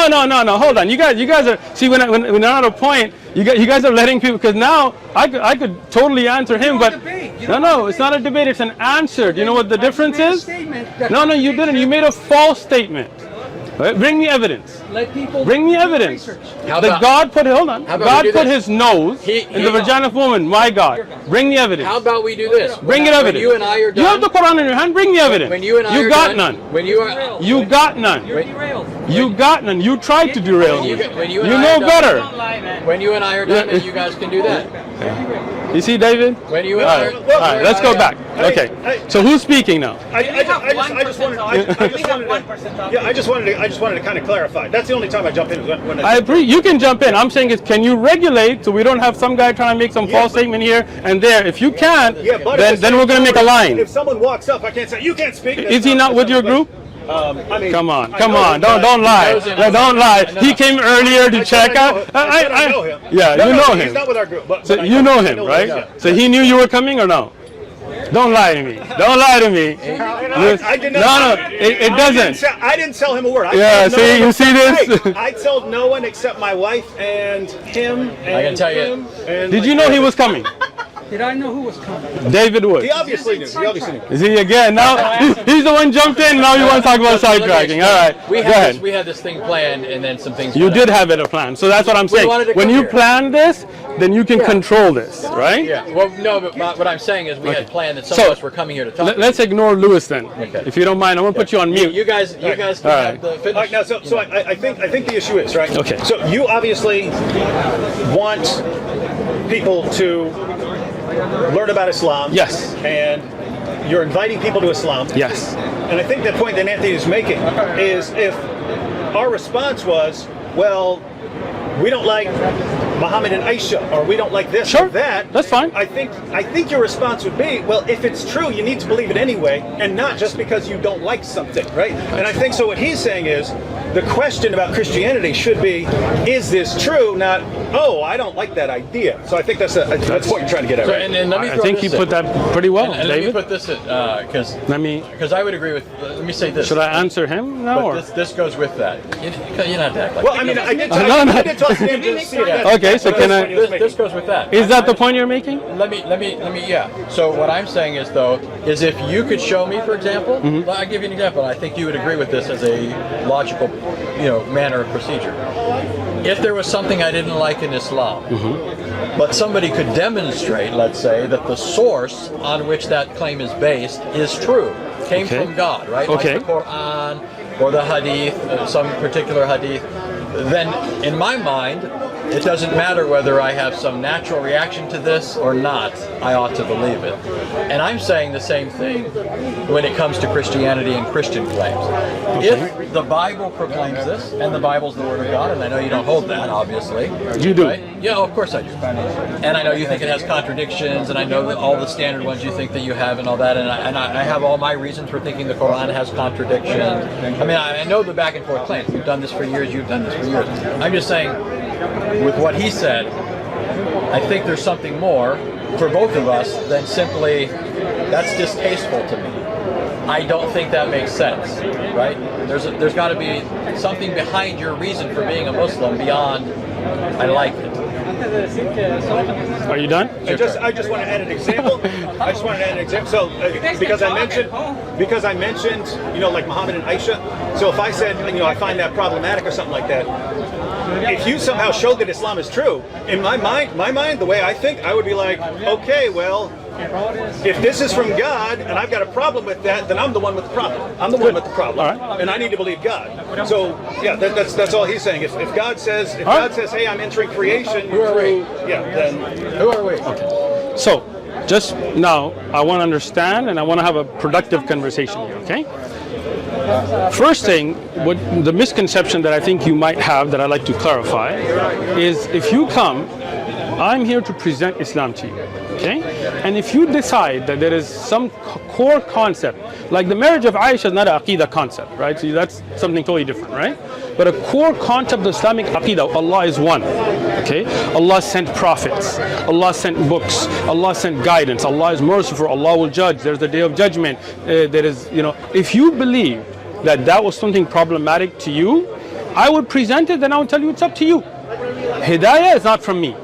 Hold on. You guys are. See, when I'm at a point, you guys are letting people. Because now I could totally answer him, but no, it's not a debate. It's an answer. Do you know what the difference is? No, you didn't. You made a false statement. Bring me evidence. Bring me evidence. That God put his nose in the vagina of woman. My God. Bring the evidence. How about we do this? Bring the evidence. When you and I are done. You have the Quran in your hand. Bring the evidence. When you and I you are got done, none. When you got none. You got none. You tried to derail me. When you know better. When you and I are done, then you guys can do that. You see, David? When you all right, let's go back. Okay. So who's speaking now? I just wanted to kind of clarify. That's the only time I jump in. When I agree. You can jump in. I'm saying is, can you regulate so we don't have some guy trying to make some false statement here and there? If you can't, then we're going to make a line. If someone walks up, I can't say you can't speak. Is he not with your group? I mean, come on, don't lie, don't lie. He came earlier to check out. I know him. Yeah, you know him. He's not with our group, but So you know him, right? So he knew you were coming or no? Don't lie to me. Don't lie to me. I did not. No, it doesn't. I didn't tell him a word. Yeah, see, you see this? I told no one except my wife and him. And I can tell you. Did you know he was coming? Did I know who was coming? David Wood. He obviously knew. Is he again? Now he's the one jumped in. Now you want to talk about sidetracking. All right. We had this thing planned, and then some things. You did have it a plan. So that's what I'm saying. When you plan this, then you can control this, right? Yeah. Well, no, but what I'm saying is we had planned that some of us were coming here to talk. Let's ignore Lewis then, if you don't mind. I'm gonna put you on mute. You guys can have the finish. All right, now, so I think the issue is right. Okay. So you obviously want people to learn about Islam. Yes. And you're inviting people to Islam. Yes. And I think the point that Anthony is making is if our response was, well, we don't like Muhammad and Aisha, or we don't like this or that. That's fine. I think your response would be, well, if it's true, you need to believe it anyway, and not just because you don't like something, right? And I think so. What he's saying is, the question about Christianity should be, is this true? Not, oh, I don't like that idea. So I think that's what you're trying to get at. So, Right? and let me I think you put that pretty well, and David. let me put this because I would agree with. Let me say this. Should I answer him now? But this goes with that. You don't have to act like. Well, I mean, I did talk to him to see that. Okay, so can I? This goes with that. Is that the point you're making? Let me. Yeah. So what I'm saying is is if you could show me, for example, I'll give you an example. I think you would agree with this as a logical, manner of procedure. If there was something I didn't like in Islam, but somebody could demonstrate, let's say, that the source on which that claim is based is true, came from God, right? Okay. Like the Quran or the Hadith, some particular Hadith, then in my mind, it doesn't matter whether I have some natural reaction to this or not, I ought to believe it. And I'm saying the same thing when it comes to Christianity and Christian claims. If the Bible proclaims this, and the Bible's the Word of God, and I know you don't hold that, obviously. You do. Right? Yeah, of course I do. And I know you think it has contradictions, and I know that all the standard ones you think that you have and all that, and I have all my reasons for thinking the Quran has contradictions. I mean, I know the back and forth claims. You've done this for years, you've done this for years. I'm just saying, with what he said, I think there's something more for both of us than simply, that's distasteful to me. I don't think that makes sense, right? There's got to be something behind your reason for being a Muslim beyond, I like it. Are you done? I just want to add an example. So because I mentioned, like Muhammad and Aisha. So if I said, I find that problematic or something like that, if you somehow showed that Islam is true, in my mind, the way I think, I would be like, okay, well, if this is from God and I've got a problem with that, then I'm the one with the problem. I'm the one with the problem, and I need to believe God. So yeah, that's all he's saying. If God says, hey, I'm entering creation, who are we? Yeah, then Who are we? Okay. So, just now, I want to understand and I want to have a productive conversation here, okay? First thing, what the misconception that I think you might have that I'd like to clarify is if you come, I'm here to present Islam to you, okay? And if you decide that there is some core concept, like the marriage of Aisha is not an Aqidah concept, right? So that's something totally different, right? But a core concept of Islamic Aqidah, Allah is one, okay? Allah sent prophets, Allah sent books, Allah sent guidance, Allah is merciful, Allah will judge, there's the day of judgment, there is, if you believe that was something problematic to you, I would present it, then I would tell you it's up to you. Hidayah is not from me.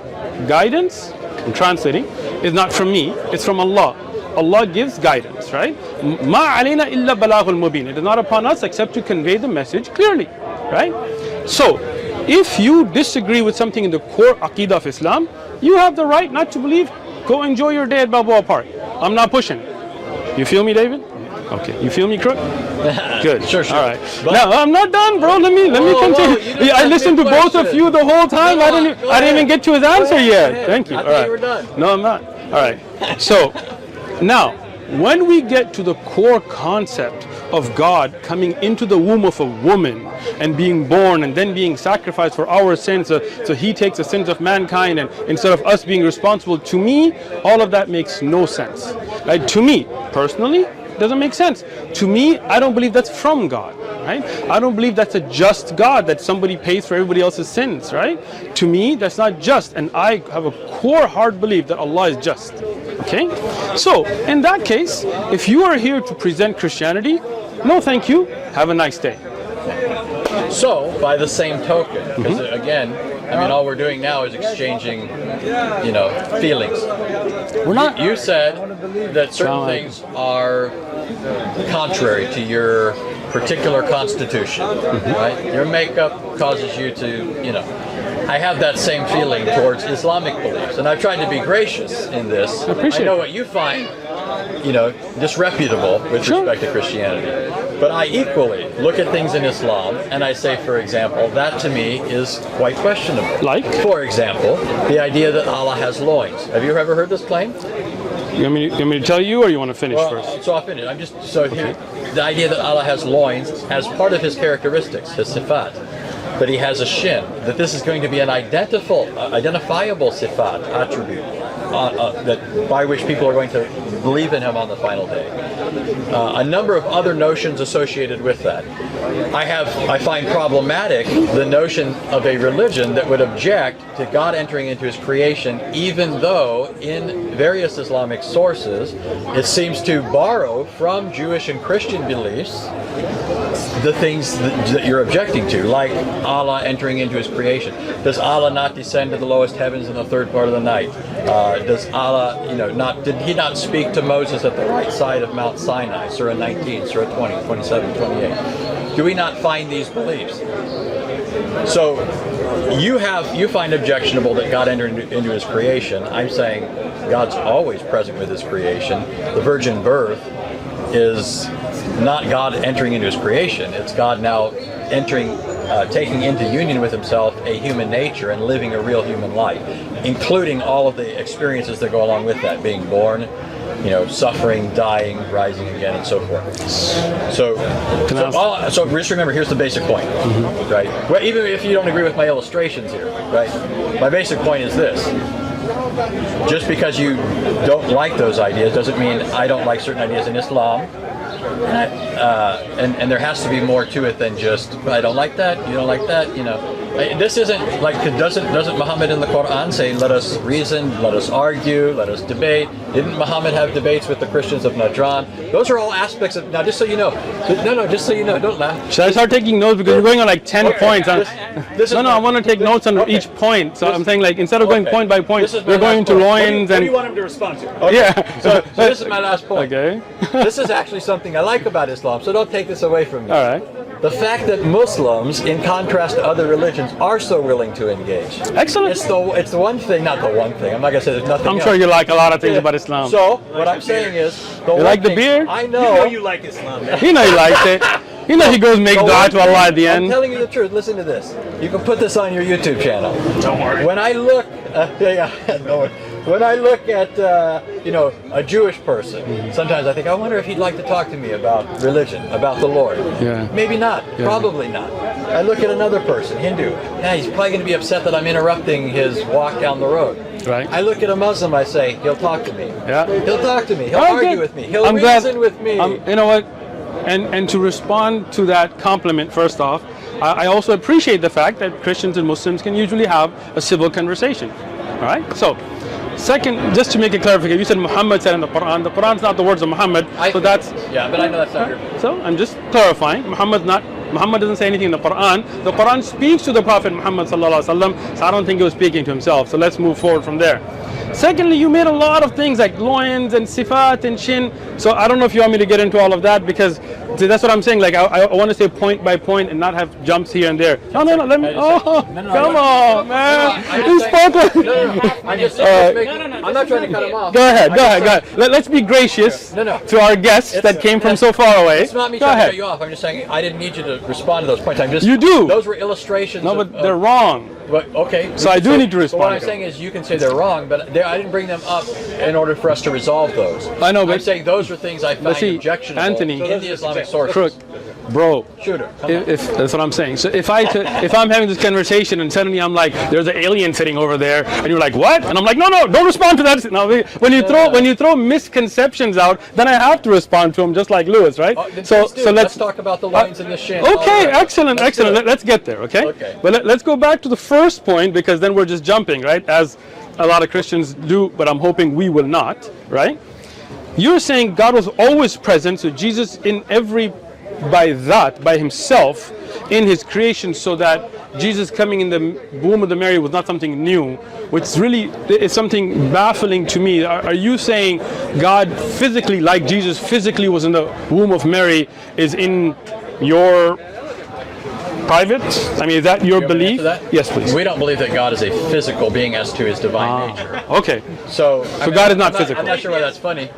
Guidance, I'm translating, is not from me, it's from Allah. Allah gives guidance, right? Ma alayna illa balaghul mubin. It is not upon us except to convey the message clearly, right? So, if you disagree with something in the core Aqidah of Islam, you have the right not to believe. Go enjoy your day at Balboa Park. I'm not pushing. You feel me, David? Okay. You feel me, Crook? Good. Sure. All right. Now I'm not done, bro. Let me continue. I listened to both of you the whole time. I didn't even get to his answer yet. Thank you. I thought you were done. No, I'm not. All right. So now, when we get to the core concept of God coming into the womb of a woman and being born and then being sacrificed for our sins, so he takes the sins of mankind, and instead of us being responsible, to me, all of that makes no sense. Right? To me, personally, it doesn't make sense. To me, I don't believe that's from God. Right? I don't believe that's a just God, that somebody pays for everybody else's sins. Right? To me, that's not just, and I have a core hard belief that Allah is just. Okay? So, in that case, if you are here to present Christianity, no thank you, have a nice day. So, by the same token, because again, I mean, all we're doing now is exchanging, feelings. We're not. You said that certain things are contrary to your particular constitution, right? Your makeup causes you to, I have that same feeling towards Islamic beliefs, and I've tried to be gracious in this. I know what you find, disreputable with respect to Christianity. But I equally look at things in Islam and I say, for example, that to me is quite questionable. Like? For example, the idea that Allah has loins. Have you ever heard this claim? You want me to tell you, or you want to finish first? So I'll finish. Here. The idea that Allah has loins as part of his characteristics, his sifat, that he has a shin, that this is going to be an identifiable sifat, attribute, that by which people are going to believe in him on the final day. A number of other notions associated with that. I find problematic the notion of a religion that would object to God entering into his creation, even though in various Islamic sources it seems to borrow from Jewish and Christian beliefs the things that you're objecting to, like Allah entering into his creation. Does Allah not descend to the lowest heavens in the third part of the night? Does Allah, did he not speak to Moses at the right side of Mount Sinai, Surah 19, Surah 20, 27, 28? Do we not find these beliefs? So you find objectionable that God entered into his creation. I'm saying God's always present with his creation. The virgin birth is not God entering into his creation. It's God now taking into union with himself a human nature and living a real human life, including all of the experiences that go along with that, being born, suffering, dying, rising again, and so forth. So just remember, here's the basic point, right? Well, even if you don't agree with my illustrations here, right? My basic point is this. Just because you don't like those ideas doesn't mean I don't like certain ideas in Islam. And there has to be more to it than just I don't like that, you don't like that, This isn't like doesn't Muhammad in the Quran say let us reason, let us argue, let us debate? Didn't Muhammad have debates with the Christians of Najran? Those are all aspects of. Now, just so you know, just so you know, don't laugh. Should I start taking notes, because we're going on like 10 points? I want to take notes on each point. So I'm saying, like, instead of going point by point, we're going to loins. What do you want him to respond to? Okay. Yeah. So this is my last point. Okay. This is actually something I like about Islam, so don't take this away from me. All right. The fact that Muslims, in contrast to other religions, are so willing to engage. Excellent. It's the one thing, not the one thing. I'm not going to say there's nothing I'm else. sure you like a lot of things about Islam. So, what I'm saying is... You like the beer? I You know. know you like Islam. Man. He likes it. He goes make dua to Allah at the end. I'm telling you the truth. Listen to this. You can put this on your YouTube channel. Don't worry. When I look... When I look at, a Jewish person, sometimes I think, I wonder if he'd like to talk to me about religion, about the Lord. Yeah. Maybe not. Yeah. Probably not. I look at another person, Hindu. Yeah, he's probably going to be upset that I'm interrupting his walk down the road. Right. I look at a Muslim, I say, he'll talk to me. Yeah. He'll talk to me. He'll argue with me. He'll reason with me. You know what? And to respond to that compliment, first off, I also appreciate the fact that Christians and Muslims can usually have a civil conversation. All right? So, second, just to make a clarification, you said Muhammad said in the Quran. The Quran's not the words of Muhammad, so that's... Yeah, but I know that's not your... So, I'm just clarifying. Muhammad doesn't say anything in the Quran. The Quran speaks to the Prophet Muhammad sallallahu alaihi wasallam, so I don't think he was speaking to himself. So let's move forward from there. Secondly, you made a lot of things like loins and sifat and shin. So I don't know if you want me to get into all of that, because see, that's what I'm saying. Like I want to say point by point and not have jumps here and there. No, let me. Come on, man. You spoke like. I'm not trying to cut him off. Go ahead. Let's be gracious to our guests that came from so far away. It's not me trying to cut you off. I'm just saying I didn't need you to respond to those points. You do. Those were illustrations. No, but they're wrong. But, okay. So I do need to respond. But what I'm to saying is you can say they're wrong, but I didn't bring them up in order for us to resolve those. I know, but I'm saying those are things I find objectionable Anthony, in the Islamic sources. Crook, bro. Shooter, If that's what I'm saying. So if I'm having this conversation and suddenly I'm like, there's an alien sitting over there, and you're like, what? And I'm like, no, don't respond to that. No, when you throw misconceptions out, then I have to respond to them, just like Lewis, right? So let's talk about the lines in the shin. Okay, excellent. Let's get there, okay? But let's go back to the first point, because then we're just jumping, right? As a lot of Christians do, but I'm hoping we will not, right? You're saying God was always present, so Jesus by himself in his creation, so that Jesus coming in the womb of the Mary was not something new, which really is something baffling to me. Are you saying God physically, like Jesus physically was in the womb of Mary, is in your private? I mean, is that your belief? Yes, please. We don't believe that God is a physical being as to his divine nature. Okay. So God is not physical. I'm not sure why that's funny.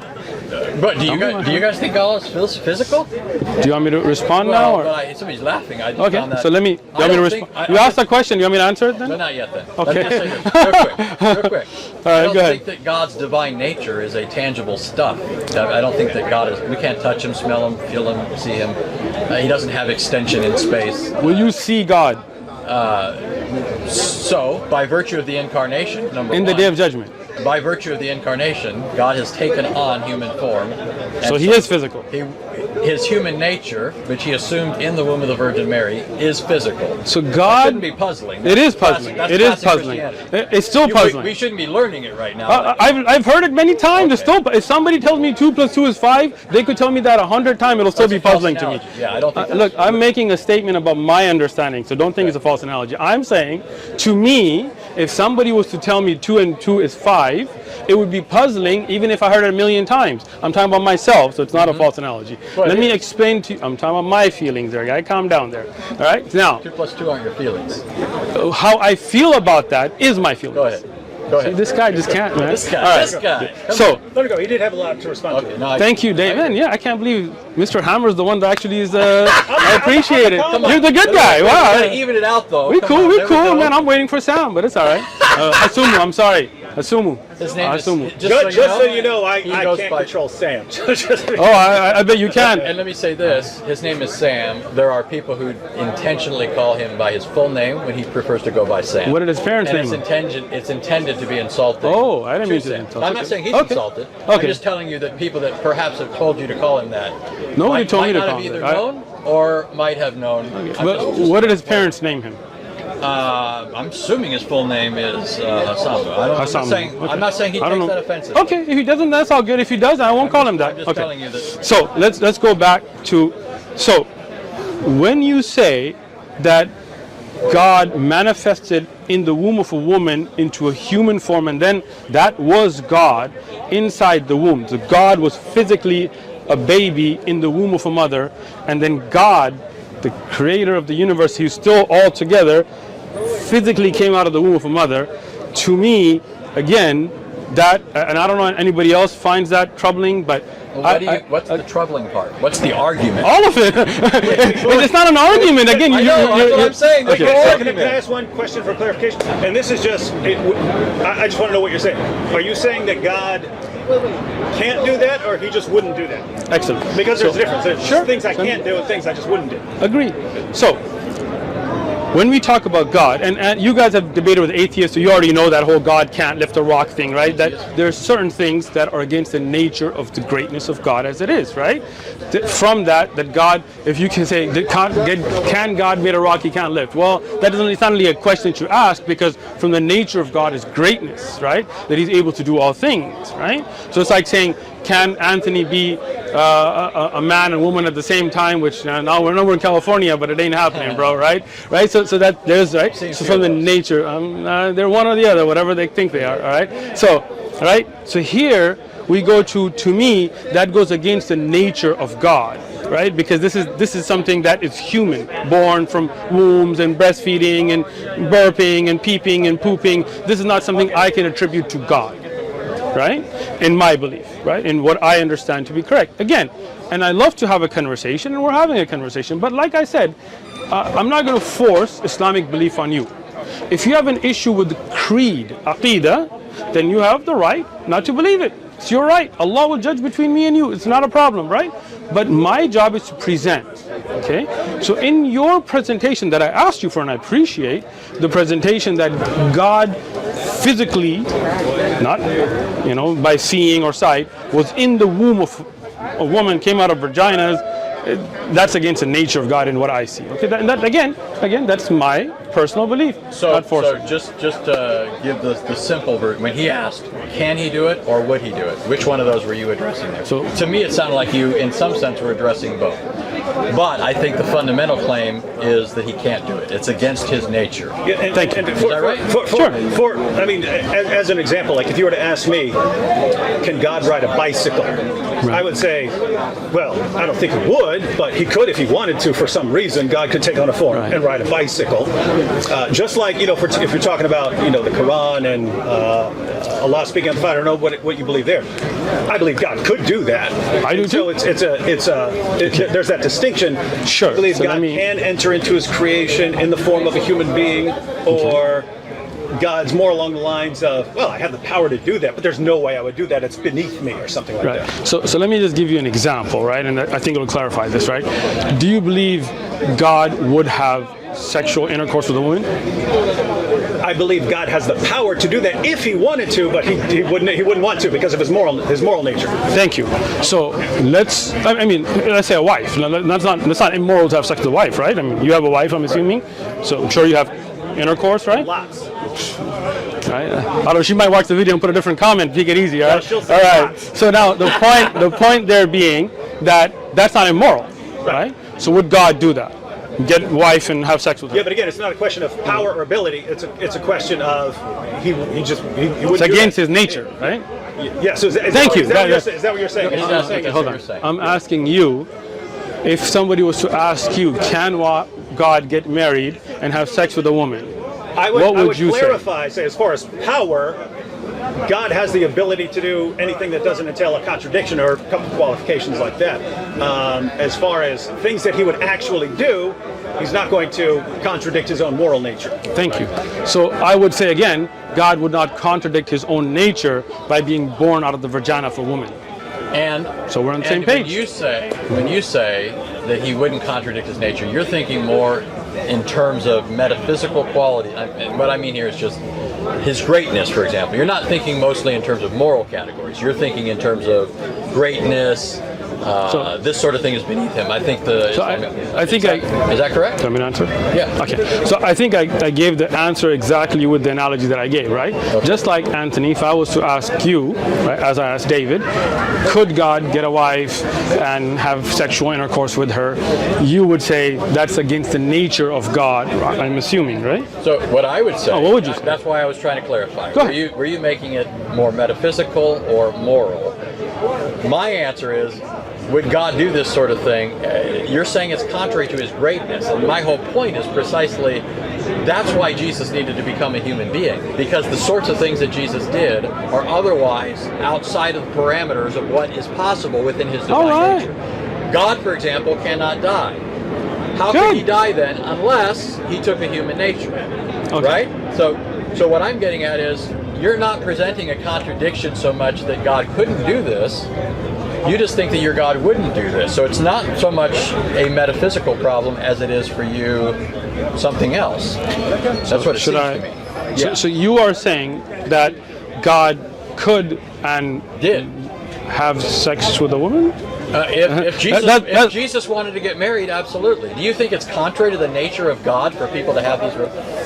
But do you guys think God is physical? Do you want me to respond now? Or? Somebody's laughing. Okay, so let me. You want me to respond? You asked a question. You want me to answer it then? No, not yet then. Okay. Let me just say this real quick. All right, I don't go ahead. think that God's divine nature is a tangible stuff. I don't think that God is. We can't touch him, smell him, feel him, see him. He doesn't have extension in space. Will you see God? So, by virtue of the incarnation, in the day of judgment. By virtue of the incarnation, God has taken on human form. So he is physical. His human nature, which he assumed in the womb of the Virgin Mary, is physical. So God... That shouldn't be puzzling. It is puzzling. It is puzzling. It's still puzzling. We shouldn't be learning it right now. I've heard it many times. It's still, if somebody tells me 2 + 2 is 5, they could tell me that 100 times. It'll still be puzzling to me. Yeah, I don't think look, I'm making a statement about my understanding, so don't think it's a false analogy. I'm saying, to me, if somebody was to tell me 2 and 2 is 5, it would be puzzling even if I heard it a million times. I'm talking about myself, so it's not a false analogy. Let me explain to you. I'm talking about my feelings there, guy. Calm down there. All right? Now, 2 + 2 aren't your feelings. How I feel about that is my feelings. Go ahead. Go ahead. See, this guy just can't, man. This guy. All right. This guy. So, Let it go. He did have a lot to respond to. No, thank you, Dave. Man, yeah, I can't believe Mr. Hammer's the one that actually is. I appreciate it. You're the good guy. Wow. Even it out though. We cool, man. I'm waiting for sound, but it's all right. Asumu, I'm sorry. Asumu. His name Asumu. is, Just so you know, I can't control Sam. Oh, I bet you can. And let me say this, his name is Sam. There are people who intentionally call him by his full name when he prefers to go by Sam. What did his parents name him? It's intended to be insulting. Oh, I didn't mean to insult. I'm not saying he's insulted. I'm just telling you that people that perhaps have told you to call him that Nobody told me to call him either that. known or might have known. But what did his parents name him? I'm assuming his full name is Hasamu. I'm not saying he takes that offensive. Okay, if he doesn't, that's all good. If he does, I won't call him that. I'm just telling you that. So let's go back to, so when you say that God manifested in the womb of a woman into a human form, and then that was God inside the womb. So God was physically a baby in the womb of a mother, and then God, the creator of the universe, who's still all together, physically came out of the womb of a mother. To me, again, that, and I don't know if anybody else finds that troubling, but what's the troubling part? What's the argument? all of it. It's not an argument. Again, that's what I'm saying. Okay, so can I ask one question for clarification? And this is just, I just want to know what you're saying. Are you saying that God can't do that, or he just wouldn't do that? Excellent. Because there's a difference. There's things I can't do and things I just wouldn't do. Agreed. So, when we talk about God, and you guys have debated with atheists, so you already know that whole God can't lift a rock thing, right? That there are certain things that are against the nature of the greatness of God as it is, right? From that God, if you can say, can God made a rock he can't lift? Well, it's not really a question that you ask, because from the nature of God is greatness, right? That he's able to do all things, right? So it's like saying, can Anthony be a man and woman at the same time? Which now we're in California, but it ain't happening, bro. Right? So that there's right. So from the nature, they're one or the other, whatever they think they are. All right. So here we go to me, that goes against the nature of God. Right, because this is something that is human, born from wombs and breastfeeding and burping and peeping and pooping. This is not something I can attribute to God. Right? In my belief, right? In what I understand to be correct. Again, and I love to have a conversation, and we're having a conversation, but like I said, I'm not going to force Islamic belief on you. If you have an issue with creed, aqidah, then you have the right not to believe it. It's your right. Allah will judge between me and you. It's not a problem, right? But my job is to present. Okay? So in your presentation that I asked you for, and I appreciate the presentation that God physically, not by seeing or sight, was in the womb of a woman, came out of vaginas. That's against the nature of God in what I see. Okay, that again, that's my personal belief. So just to give the simple version, when he asked, can he do it or would he do it? Which one of those were you addressing there? So to me, it sounded like you, in some sense, were addressing both. But I think the fundamental claim is that he can't do it. It's against his nature. Yeah, Thank you. Is that right? Sure. I mean, as an example, like if you were to ask me, can God ride a bicycle? Right. I would say, well, I don't think he would, but he could if he wanted to. For some reason, God could take on a form and ride a bicycle. Just like, if you're talking about, the Quran and Allah speaking on the fire, I don't know what you believe there. I believe God could do that. I do too. So there's that distinction. Sure. I believe God can enter into his creation in the form of a human being, or God's more along the lines of, well, I have the power to do that, but there's no way I would do that. It's beneath me, or something like that. So let me just give you an example, right? And I think it'll clarify this, right? Do you believe God would have sexual intercourse with a woman? I believe God has the power to do that if he wanted to, but he wouldn't want to because of his moral nature. Thank you. So let's say a wife. That's not immoral to have sex with a wife, right? I mean, you have a wife, I'm assuming. So I'm sure you have intercourse, right? Lots. Right. Although she might watch the video and put a different comment, take it easy, all right? All right. Lots. So now the point there being that that's not immoral, right? So would God do that? Get a wife and have sex with her? Yeah, but again, it's not a question of power or ability. It's a question of he wouldn't. It's against his nature, right? Yeah. So Thank you. Is that what you're saying? Hold on. I'm asking you, if somebody was to ask you, can God get married and have sex with a woman? What would you clarify, say, as far as power, God has the ability to do anything that doesn't entail a contradiction or a couple qualifications like that. As far as things that he would actually do, he's not going to contradict his own moral nature. Thank you. So I would say again, God would not contradict his own nature by being born out of the vagina of a woman. And so we're on the same page. When you say that he wouldn't contradict his nature, you're thinking more in terms of metaphysical quality. What I mean here is just his greatness, for example. You're not thinking mostly in terms of moral categories. You're thinking in terms of greatness. This sort of thing is beneath him. I think is that correct? Let me answer. Yeah. Okay. So I think I gave the answer exactly with the analogy that I gave, right? Okay. Just like Anthony, if I was to ask you, right, as I asked David, could God get a wife and have sexual intercourse with her? You would say that's against the nature of God. I'm assuming, right? So what I would say. What would you say? That's why I was trying to clarify. Go ahead. Were you making it more metaphysical or moral? My answer is, would God do this sort of thing? You're saying it's contrary to his greatness. And my whole point is precisely that's why Jesus needed to become a human being. Because the sorts of things that Jesus did are otherwise outside of the parameters of what is possible within his divine nature. God, for example, cannot die. How could he die then unless he took a human nature? Right? So what I'm getting at is, you're not presenting a contradiction so much that God couldn't do this. You just think that your God wouldn't do this. So it's not so much a metaphysical problem as it is for you something else. That's what it seems to me. Yeah. So you are saying that God could and did have sex with a woman? If Jesus wanted to get married, absolutely. Do you think it's contrary to the nature of God for people to have these?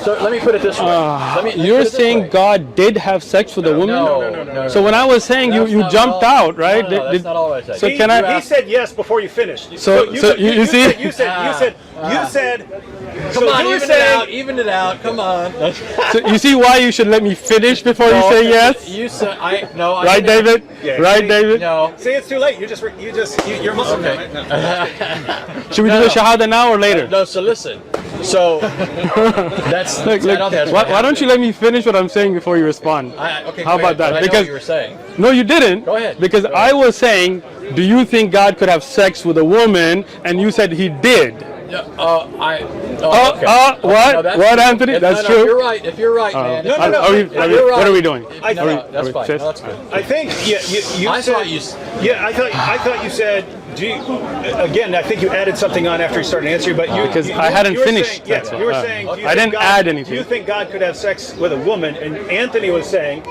So let me put it this way. You're saying God did have sex with a woman? No. So when I was saying you jumped out, right? No, that's not all I said. So he said yes before you finished. So you see? You said. Come on, even it out. Come on. So you see why you should let me finish before you say yes? You said right, David? Yeah, right, David? No. See, it's too late. You're Muslim. Okay. Should we do the Shahada now or later? No. So listen. So that's why don't you let me finish what I'm saying before you respond? How about that? Because I know what you were saying. No, you didn't. Go ahead. Because I was saying, do you think God could have sex with a woman? And you said he did. What, Anthony? That's true. You're right. If you're right, man. No. What are we doing? That's fine. No, that's good. I think I thought you said. Again, I think you added something on after you started answering, but because I hadn't finished. You were saying. I didn't add anything. Do you think God could have sex with a woman? And Anthony was saying,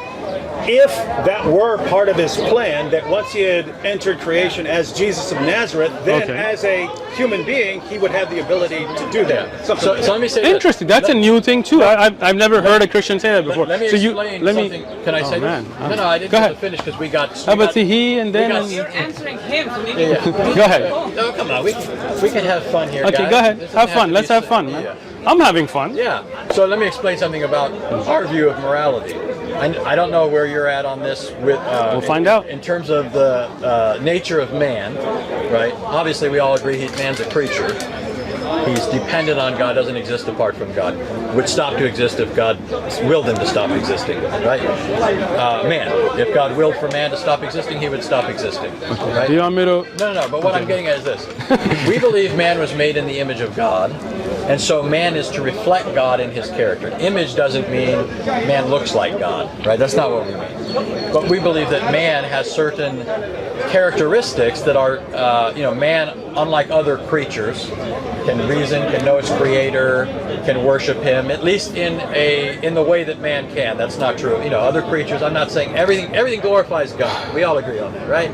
if that were part of his plan, that once he had entered creation as Jesus of Nazareth, then as a human being, he would have the ability to do that. So let me say interesting. That's a new thing too. I've never heard a Christian say that before. Let me explain something. Can I say this? No, I didn't get to finish because we got. But see, he and then. You're answering him. So Go ahead. No, come on. We can have fun here. Okay, guys. go ahead. Have fun. Let's have fun, man. I'm having fun. Yeah. So let me explain something about our view of morality. I don't know where you're at on this. We'll find out. In terms of the nature of man, right? Obviously, we all agree man's a creature. He's dependent on God, doesn't exist apart from God. Would stop to exist if God willed him to stop existing, right? Man, if God willed for man to stop existing, he would stop existing, right? Do you want me to? No, but what I'm getting at is this. We believe man was made in the image of God, and so man is to reflect God in his character. Image doesn't mean man looks like God, right? That's not what we mean. But we believe that man has certain characteristics that are, man, unlike other creatures, can reason, can know its creator, can worship him, at least in the way that man can. That's not true. Other creatures, I'm not saying everything glorifies God. We all agree on that, right?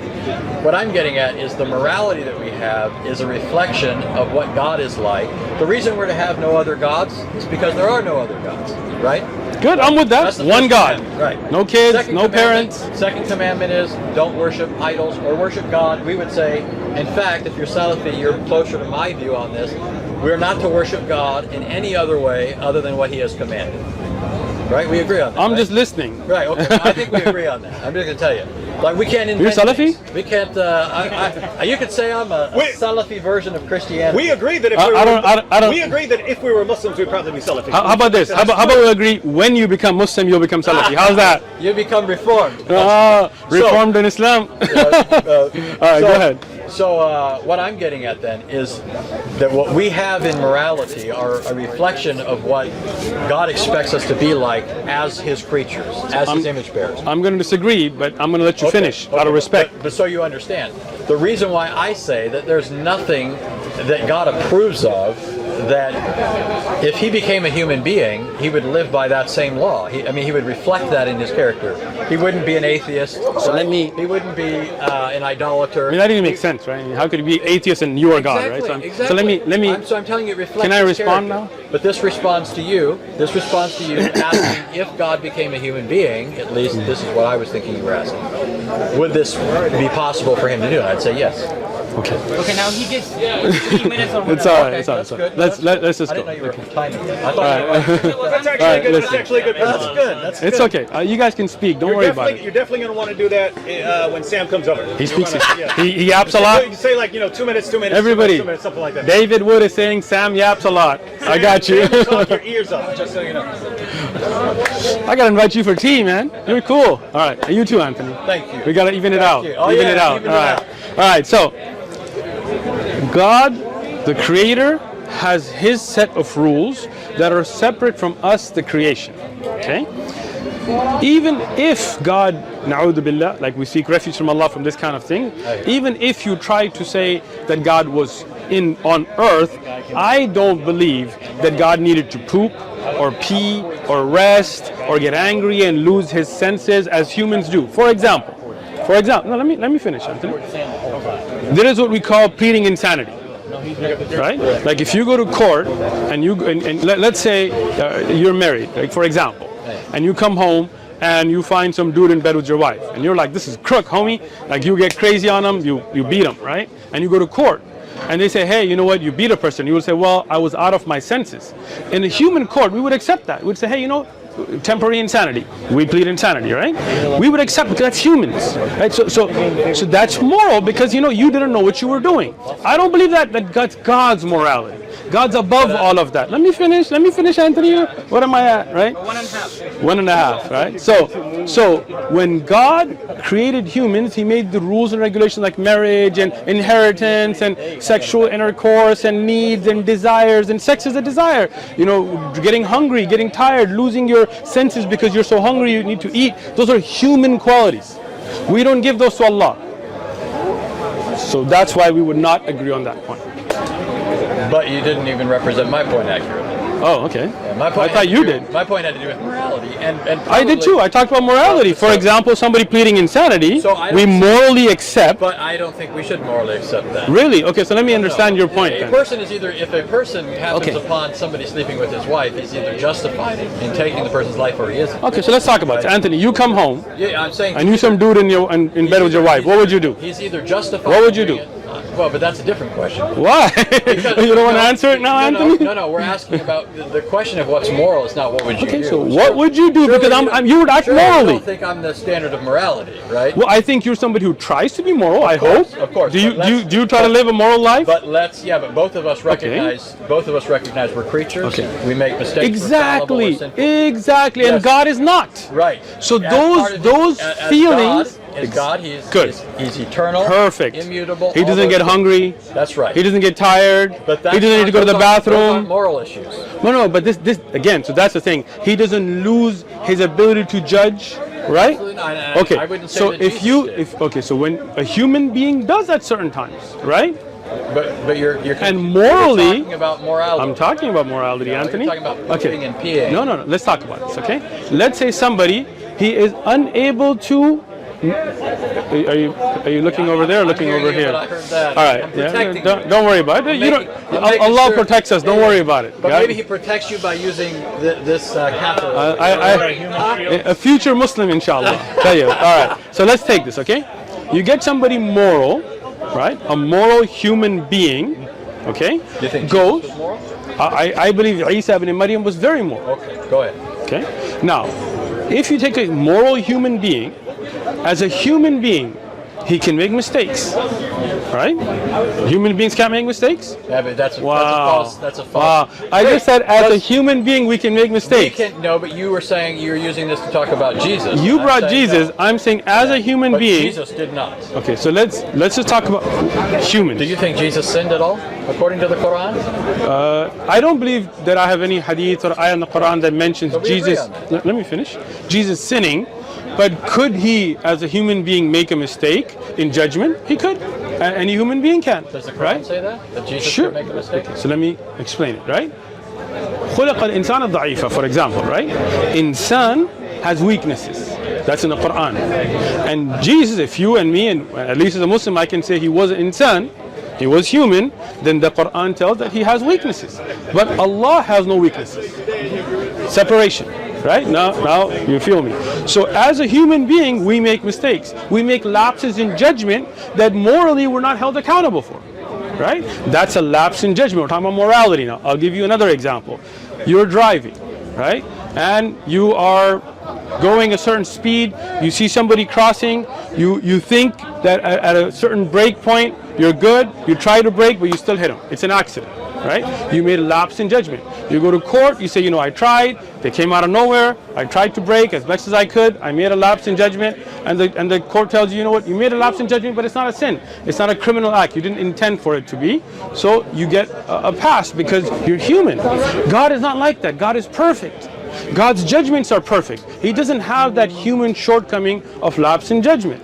What I'm getting at is the morality that we have is a reflection of what God is like. The reason we're to have no other gods is because there are no other gods, right? Good, I'm with that. One God. Right. No kids, no parents. Second commandment is don't worship idols or worship God. We would say, in fact, if you're Salafi, you're closer to my view on this. We're not to worship God in any other way other than what he has commanded. Right? We agree on that. I'm right? just listening. Right, okay. I think we agree on that. I'm just going to tell you. Like, we can't invent You're Salafi? things. We can't, you could say I'm a Salafi version of Christianity. We agree that we agree that if we were Muslims, we'd probably be Salafi. How about this? How about we agree when you become Muslim, you'll become Salafi? How's that? You become reformed. Reformed in Islam? All right, go ahead. So what I'm getting at then is that what we have in morality are a reflection of what God expects us to be like as his creatures, as his image bearers. I'm going to disagree, but I'm going to let you finish out of respect. But so you understand, the reason why I say that there's nothing that God approves of, that if he became a human being, he would live by that same law. He would reflect that in his character. He wouldn't be an atheist. So he wouldn't be an idolater. That didn't make sense, right? How could he be atheist and you are God, right? So let me. So I'm telling you, it reflects. Can I his respond character. now? But this responds to you. This responds to you asking if God became a human being. At least this is what I was thinking you were asking. Would this be possible for him to do? And I'd say yes. Okay. Okay, now he gets 3 minutes or whatever. It's all right. Okay, it's all right. that's good. Let's just I go. didn't know you were timing it. I thought That's actually good. That's actually good. that's good. That's It's good. okay. You guys can speak. Don't worry about it. You're definitely going to want to do that when Sam comes over. He speaks. He yaps a lot. You can say like 2 minutes, 2 minutes. Everybody. 2 minutes, something like that. David Wood is saying Sam yaps a lot. I got you. Talk your ears off, just so you know. I gotta invite you for tea, man. You're cool. All right. And you too, Anthony. Thank you. We gotta even it out. you. Oh, Even yeah, it out. even All it right. out. All right. So God, the Creator, has his set of rules that are separate from us, the creation. Okay? Even if God, na'udhu billah, like we seek refuge from Allah from this kind of thing, even if you try to say that God was on earth, I don't believe that God needed to poop or pee or rest or get angry and lose his senses as humans do. For example, no, let me finish, Anthony. There is what we call pleading insanity. Right? Like if you go to court and let's say you're married, like for example, and you come home and you find some dude in bed with your wife, and you're like, this is crook, homie. Like you get crazy on him, you beat him, right? And you go to court, and they say, hey, you know what? You beat a person. You will say, well, I was out of my senses. In a human court, we would accept that. We'd say, hey, temporary insanity. We plead insanity, right? We would accept because that's humans, right? So that's moral because you didn't know what you were doing. I don't believe that's God's morality. God's above all of that. Let me finish, Anthony. What am I at, right? 1.5. 1.5, right? So when God created humans, he made the rules and regulations like marriage and inheritance and sexual intercourse and needs and desires, and sex is a desire. You know, getting hungry, getting tired, losing your senses because you're so hungry you need to eat. Those are human qualities. We don't give those to Allah. So that's why we would not agree on that point. But you didn't even represent my point accurately. Oh, okay. Yeah, my point I thought you did. My point had to do with morality, and I did too. I talked about morality. For example, somebody pleading insanity, So I we don't- morally accept. But I don't think we should morally accept that. Really? Okay, so let me understand your point A then. person is either, if a person happens Okay. upon somebody sleeping with his wife, he's either justified in taking the person's life or he isn't. Okay, so let's talk about it. Anthony, you come home Yeah, I'm saying. and you some dude in bed with your wife. What would you do? He's either justified. What would you in do? doing it- Well, but that's a different question. Why? You don't want to answer it now, Anthony? No, we're asking about the question of what's moral. It's not what would you Okay, do. so what would you do? Because you would act surely you morally. don't think I'm the standard of morality, right? Well, I think you're somebody who tries to be moral. I hope. Of course. Do you But let's- do you try to live a moral life? But both of us recognize we're creatures. Okay. We make mistakes. Exactly. We're fallible, we're sinful. Exactly. And Yes. God is not. Right. So As those part of those as feelings. God, he's Good. He's eternal. Perfect. Immutable. He all doesn't those get things. hungry. That's right. He doesn't get tired. But that's He doesn't need to go to the those aren't bathroom. moral issues. No, but this again. So that's the thing. He doesn't lose his ability to judge, right? Absolutely not. And Okay. I wouldn't say So that if Jesus you, did. so when a human being does at certain times, right? But you're And morally- you're talking about morality. I'm talking about morality, Yeah, Anthony. You're talking about pooping and peeing. No. Let's talk about this, okay? Let's say somebody he is unable to. Are you looking over there or looking hearing over you, here? but I heard that. All right. I'm protecting you. Don't worry about it. You don't. I'm making Allah sure- protects us. Don't Yeah, worry yeah. about it. But yeah? maybe he protects you by using this catheter. A future Muslim, inshallah. Tell you. All right. So let's take this, okay? You get somebody moral, right? A moral human being, okay? You think goes. Jesus was moral? I believe Isa ibn Maryam was very moral. Okay, go ahead. Okay. Now, if you take a moral human being, as a human being, he can make mistakes, right? Human beings can't make mistakes. Yeah, but that's a Wow. false. Wow. I just said as a human being we can make mistakes. No, but you were saying you're using this to talk about Jesus. You I'm brought saying Jesus. no. I'm saying as a human But being. Jesus did not. Okay, so let's just talk about humans. Do you think Jesus sinned at all, according to the Quran? I don't believe that I have any hadith or ayah in the Quran that mentions But we agree Jesus. on that. Let me finish. Jesus sinning, but could he, as a human being, make a mistake in judgment? He could. Any human being can. Does the Quran right? say that? That Jesus Sure. could make a mistake? So let me explain it, right? خلق الإنسان ضعيفا, for example, right? Insan has weaknesses. That's in the Quran. And Jesus, if you and me, and at least as a Muslim, I can say he was an insan, he was human, then the Quran tells that he has weaknesses. But Allah has no weaknesses. Separation. Right? Now you feel me. So as a human being, we make mistakes. We make lapses in judgment that morally we're not held accountable for. Right? That's a lapse in judgment. We're talking about morality now. I'll give you another example. You're driving, right? And you are going a certain speed. You see somebody crossing. You think that at a certain break point, you're good. You try to brake, but you still hit them. It's an accident. Right? You made a lapse in judgment. You go to court, you say, I tried, they came out of nowhere, I tried to brake as best as I could, I made a lapse in judgment, and the court tells you, you made a lapse in judgment, but it's not a sin. It's not a criminal act. You didn't intend for it to be. So you get a pass because you're human. God is not like that. God is perfect. God's judgments are perfect. He doesn't have that human shortcoming of lapse in judgment.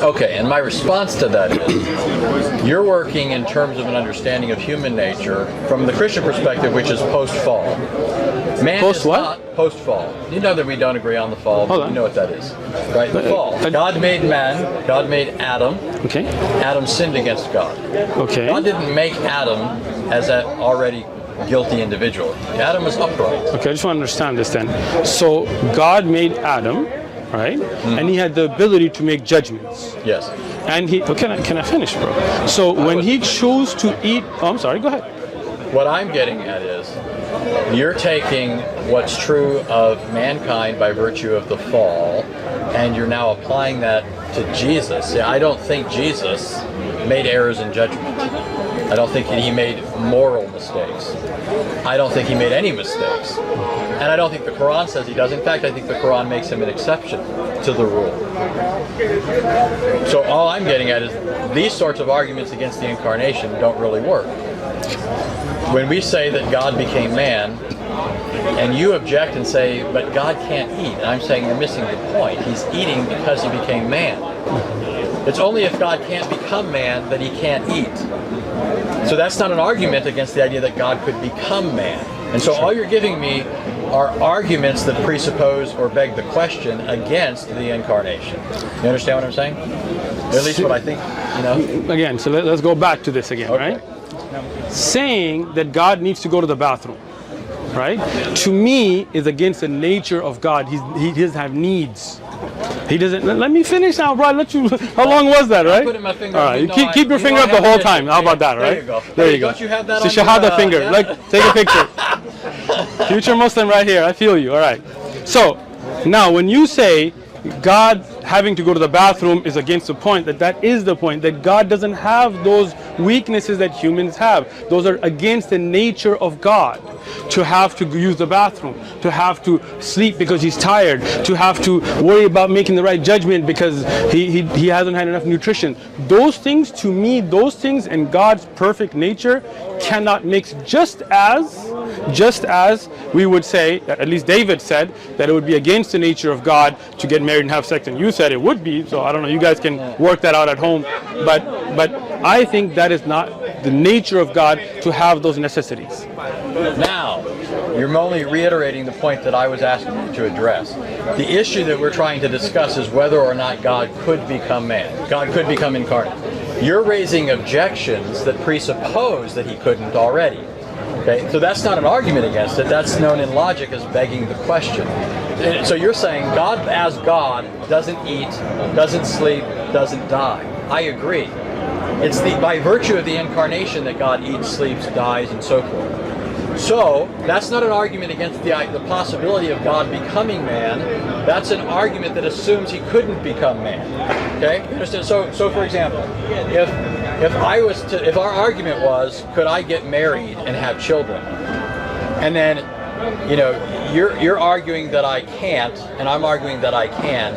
Okay, and my response to that is, you're working in terms of an understanding of human nature from the Christian perspective, which is post-fall. Man Post is what? not post-fall. You know that we don't agree on the fall, Hold but on. you know what that is, right? The fall. God made man. God made Adam. Okay. Adam sinned against God. Okay. God didn't make Adam as an already guilty individual. Adam was upright. Okay, I just want to understand this then. So God made Adam, right? And he had the ability to make judgments. Yes. And he, can I finish, bro? So when he chose to eat, I'm sorry, go ahead. What I'm getting at is, you're taking what's true of mankind by virtue of the fall, and you're now applying that to Jesus. I don't think Jesus made errors in judgment. I don't think he made moral mistakes. I don't think he made any mistakes. And I don't think the Quran says he does. In fact, I think the Quran makes him an exception to the rule. So all I'm getting at is these sorts of arguments against the incarnation don't really work. When we say that God became man, and you object and say, but God can't eat, and I'm saying you're missing the point. He's eating because he became man. It's only if God can't become man that he can't eat. So that's not an argument against the idea that God could become man. And so all you're giving me are arguments that presuppose or beg the question against the incarnation. You understand what I'm saying? At least what I think, you know? Again, so let's go back to this again, Okay. right? Saying that God needs to go to the bathroom, right? To me, is against the nature of God. He doesn't have needs. He doesn't. Let me finish now, bro. How long was that, right? I'm putting my finger All up. right, You you know keep your finger up the whole time. How about that, There right? you go. There Hey, you go. don't you have that It's a on your, shahada finger. yeah? Like, take a picture. Future Muslim right here. I feel you. All right. So now, when you say God having to go to the bathroom is against the point, that is the point, that God doesn't have those weaknesses that humans have. Those are against the nature of God. To have to use the bathroom, to have to sleep because he's tired, to have to worry about making the right judgment because he hasn't had enough nutrition. Those things, to me, those things and God's perfect nature cannot mix, just as we would say, at least David said, that it would be against the nature of God to get married and have sex, and you said it would be, so I don't know, you guys can work that out at home, but I think that is not the nature of God to have those necessities. Now, you're only reiterating the point that I was asking you to address. The issue that we're trying to discuss is whether or not God could become man. God could become incarnate. You're raising objections that presuppose that he couldn't already. Okay, so that's not an argument against it. That's known in logic as begging the question. So you're saying God as God doesn't eat, doesn't sleep, doesn't die. I agree. It's by virtue of the incarnation that God eats, sleeps, dies, and so forth. So that's not an argument against the possibility of God becoming man. That's an argument that assumes he couldn't become man. Okay? Understand? So for example, if our argument was, could I get married and have children? And then, you know, you're arguing that I can't, and I'm arguing that I can.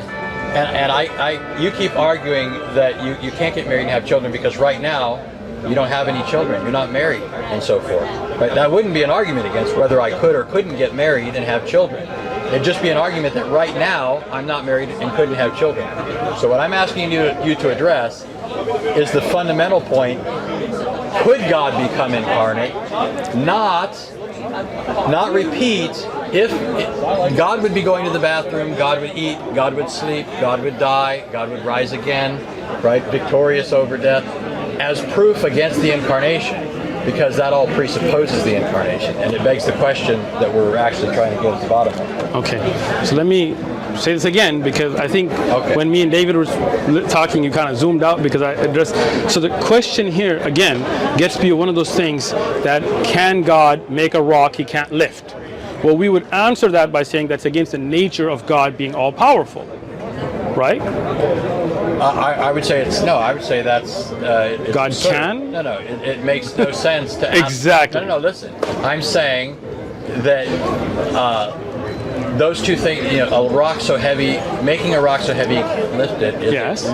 And you keep arguing that you can't get married and have children because right now you don't have any children, you're not married, and so forth. Right? That wouldn't be an argument against whether I could or couldn't get married and have children. It'd just be an argument that right now I'm not married and couldn't have children. So what I'm asking you to address is the fundamental point: could God become incarnate? Not repeat. If God would be going to the bathroom, God would eat, God would sleep, God would die, God would rise again, right? Victorious over death, as proof against the incarnation, because that all presupposes the incarnation, and it begs the question that we're actually trying to get at the bottom of. Okay, so let me say this again, because I think when me and David were talking, you kind of zoomed out because I addressed. So the question here again gets to be one of those things that, can God make a rock he can't lift? Well, we would answer that by saying that's against the nature of God being all powerful, right? I would say it's no. I would say that's God absurd. can? No. It makes no sense to Exactly. No. Listen, I'm saying that those two things. You know, a rock so heavy, making a rock so heavy you can't lift it. Yes.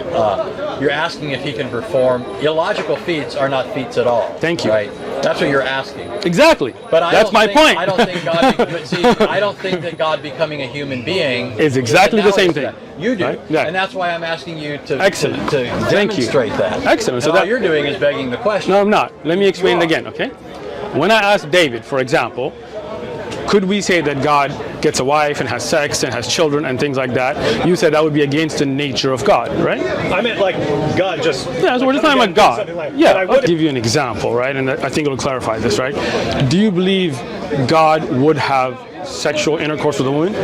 You're asking if he can perform illogical feats are not feats at all. Thank you. Right. That's what you're asking. Exactly. But that's my point. I don't think God. But see, I don't think that God becoming a human being is exactly the same thing. That. You do, right? Yeah. And that's why I'm asking you to Excellent. to demonstrate that. Excellent. So all you're doing is begging the question. No, I'm not. Let me explain it again. Okay. When I asked David, for example, could we say that God gets a wife and has sex and has children and things like that? You said that would be against the nature of God, right? I meant like God just. Yeah, so we're just talking about God. Like, yeah, I'll give you an example, right? And I think it'll clarify this, right? Do you believe God would have sexual intercourse with a woman?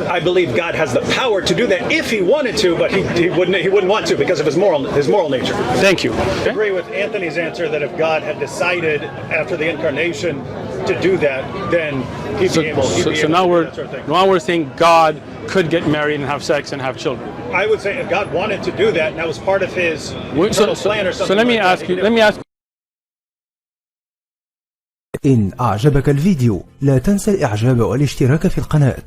I believe God has the power to do that if he wanted to, but he wouldn't want to because of his moral nature. Thank you. I agree with Anthony's answer that if God had decided after the incarnation to do that, then he'd be able. So now we're saying God could get married and have sex and have children. I would say if God wanted to do that, and that was part of his eternal plan or something. So let me ask you. إن أعجبك الفيديو لا تنسى الإعجاب والاشتراك في القناة.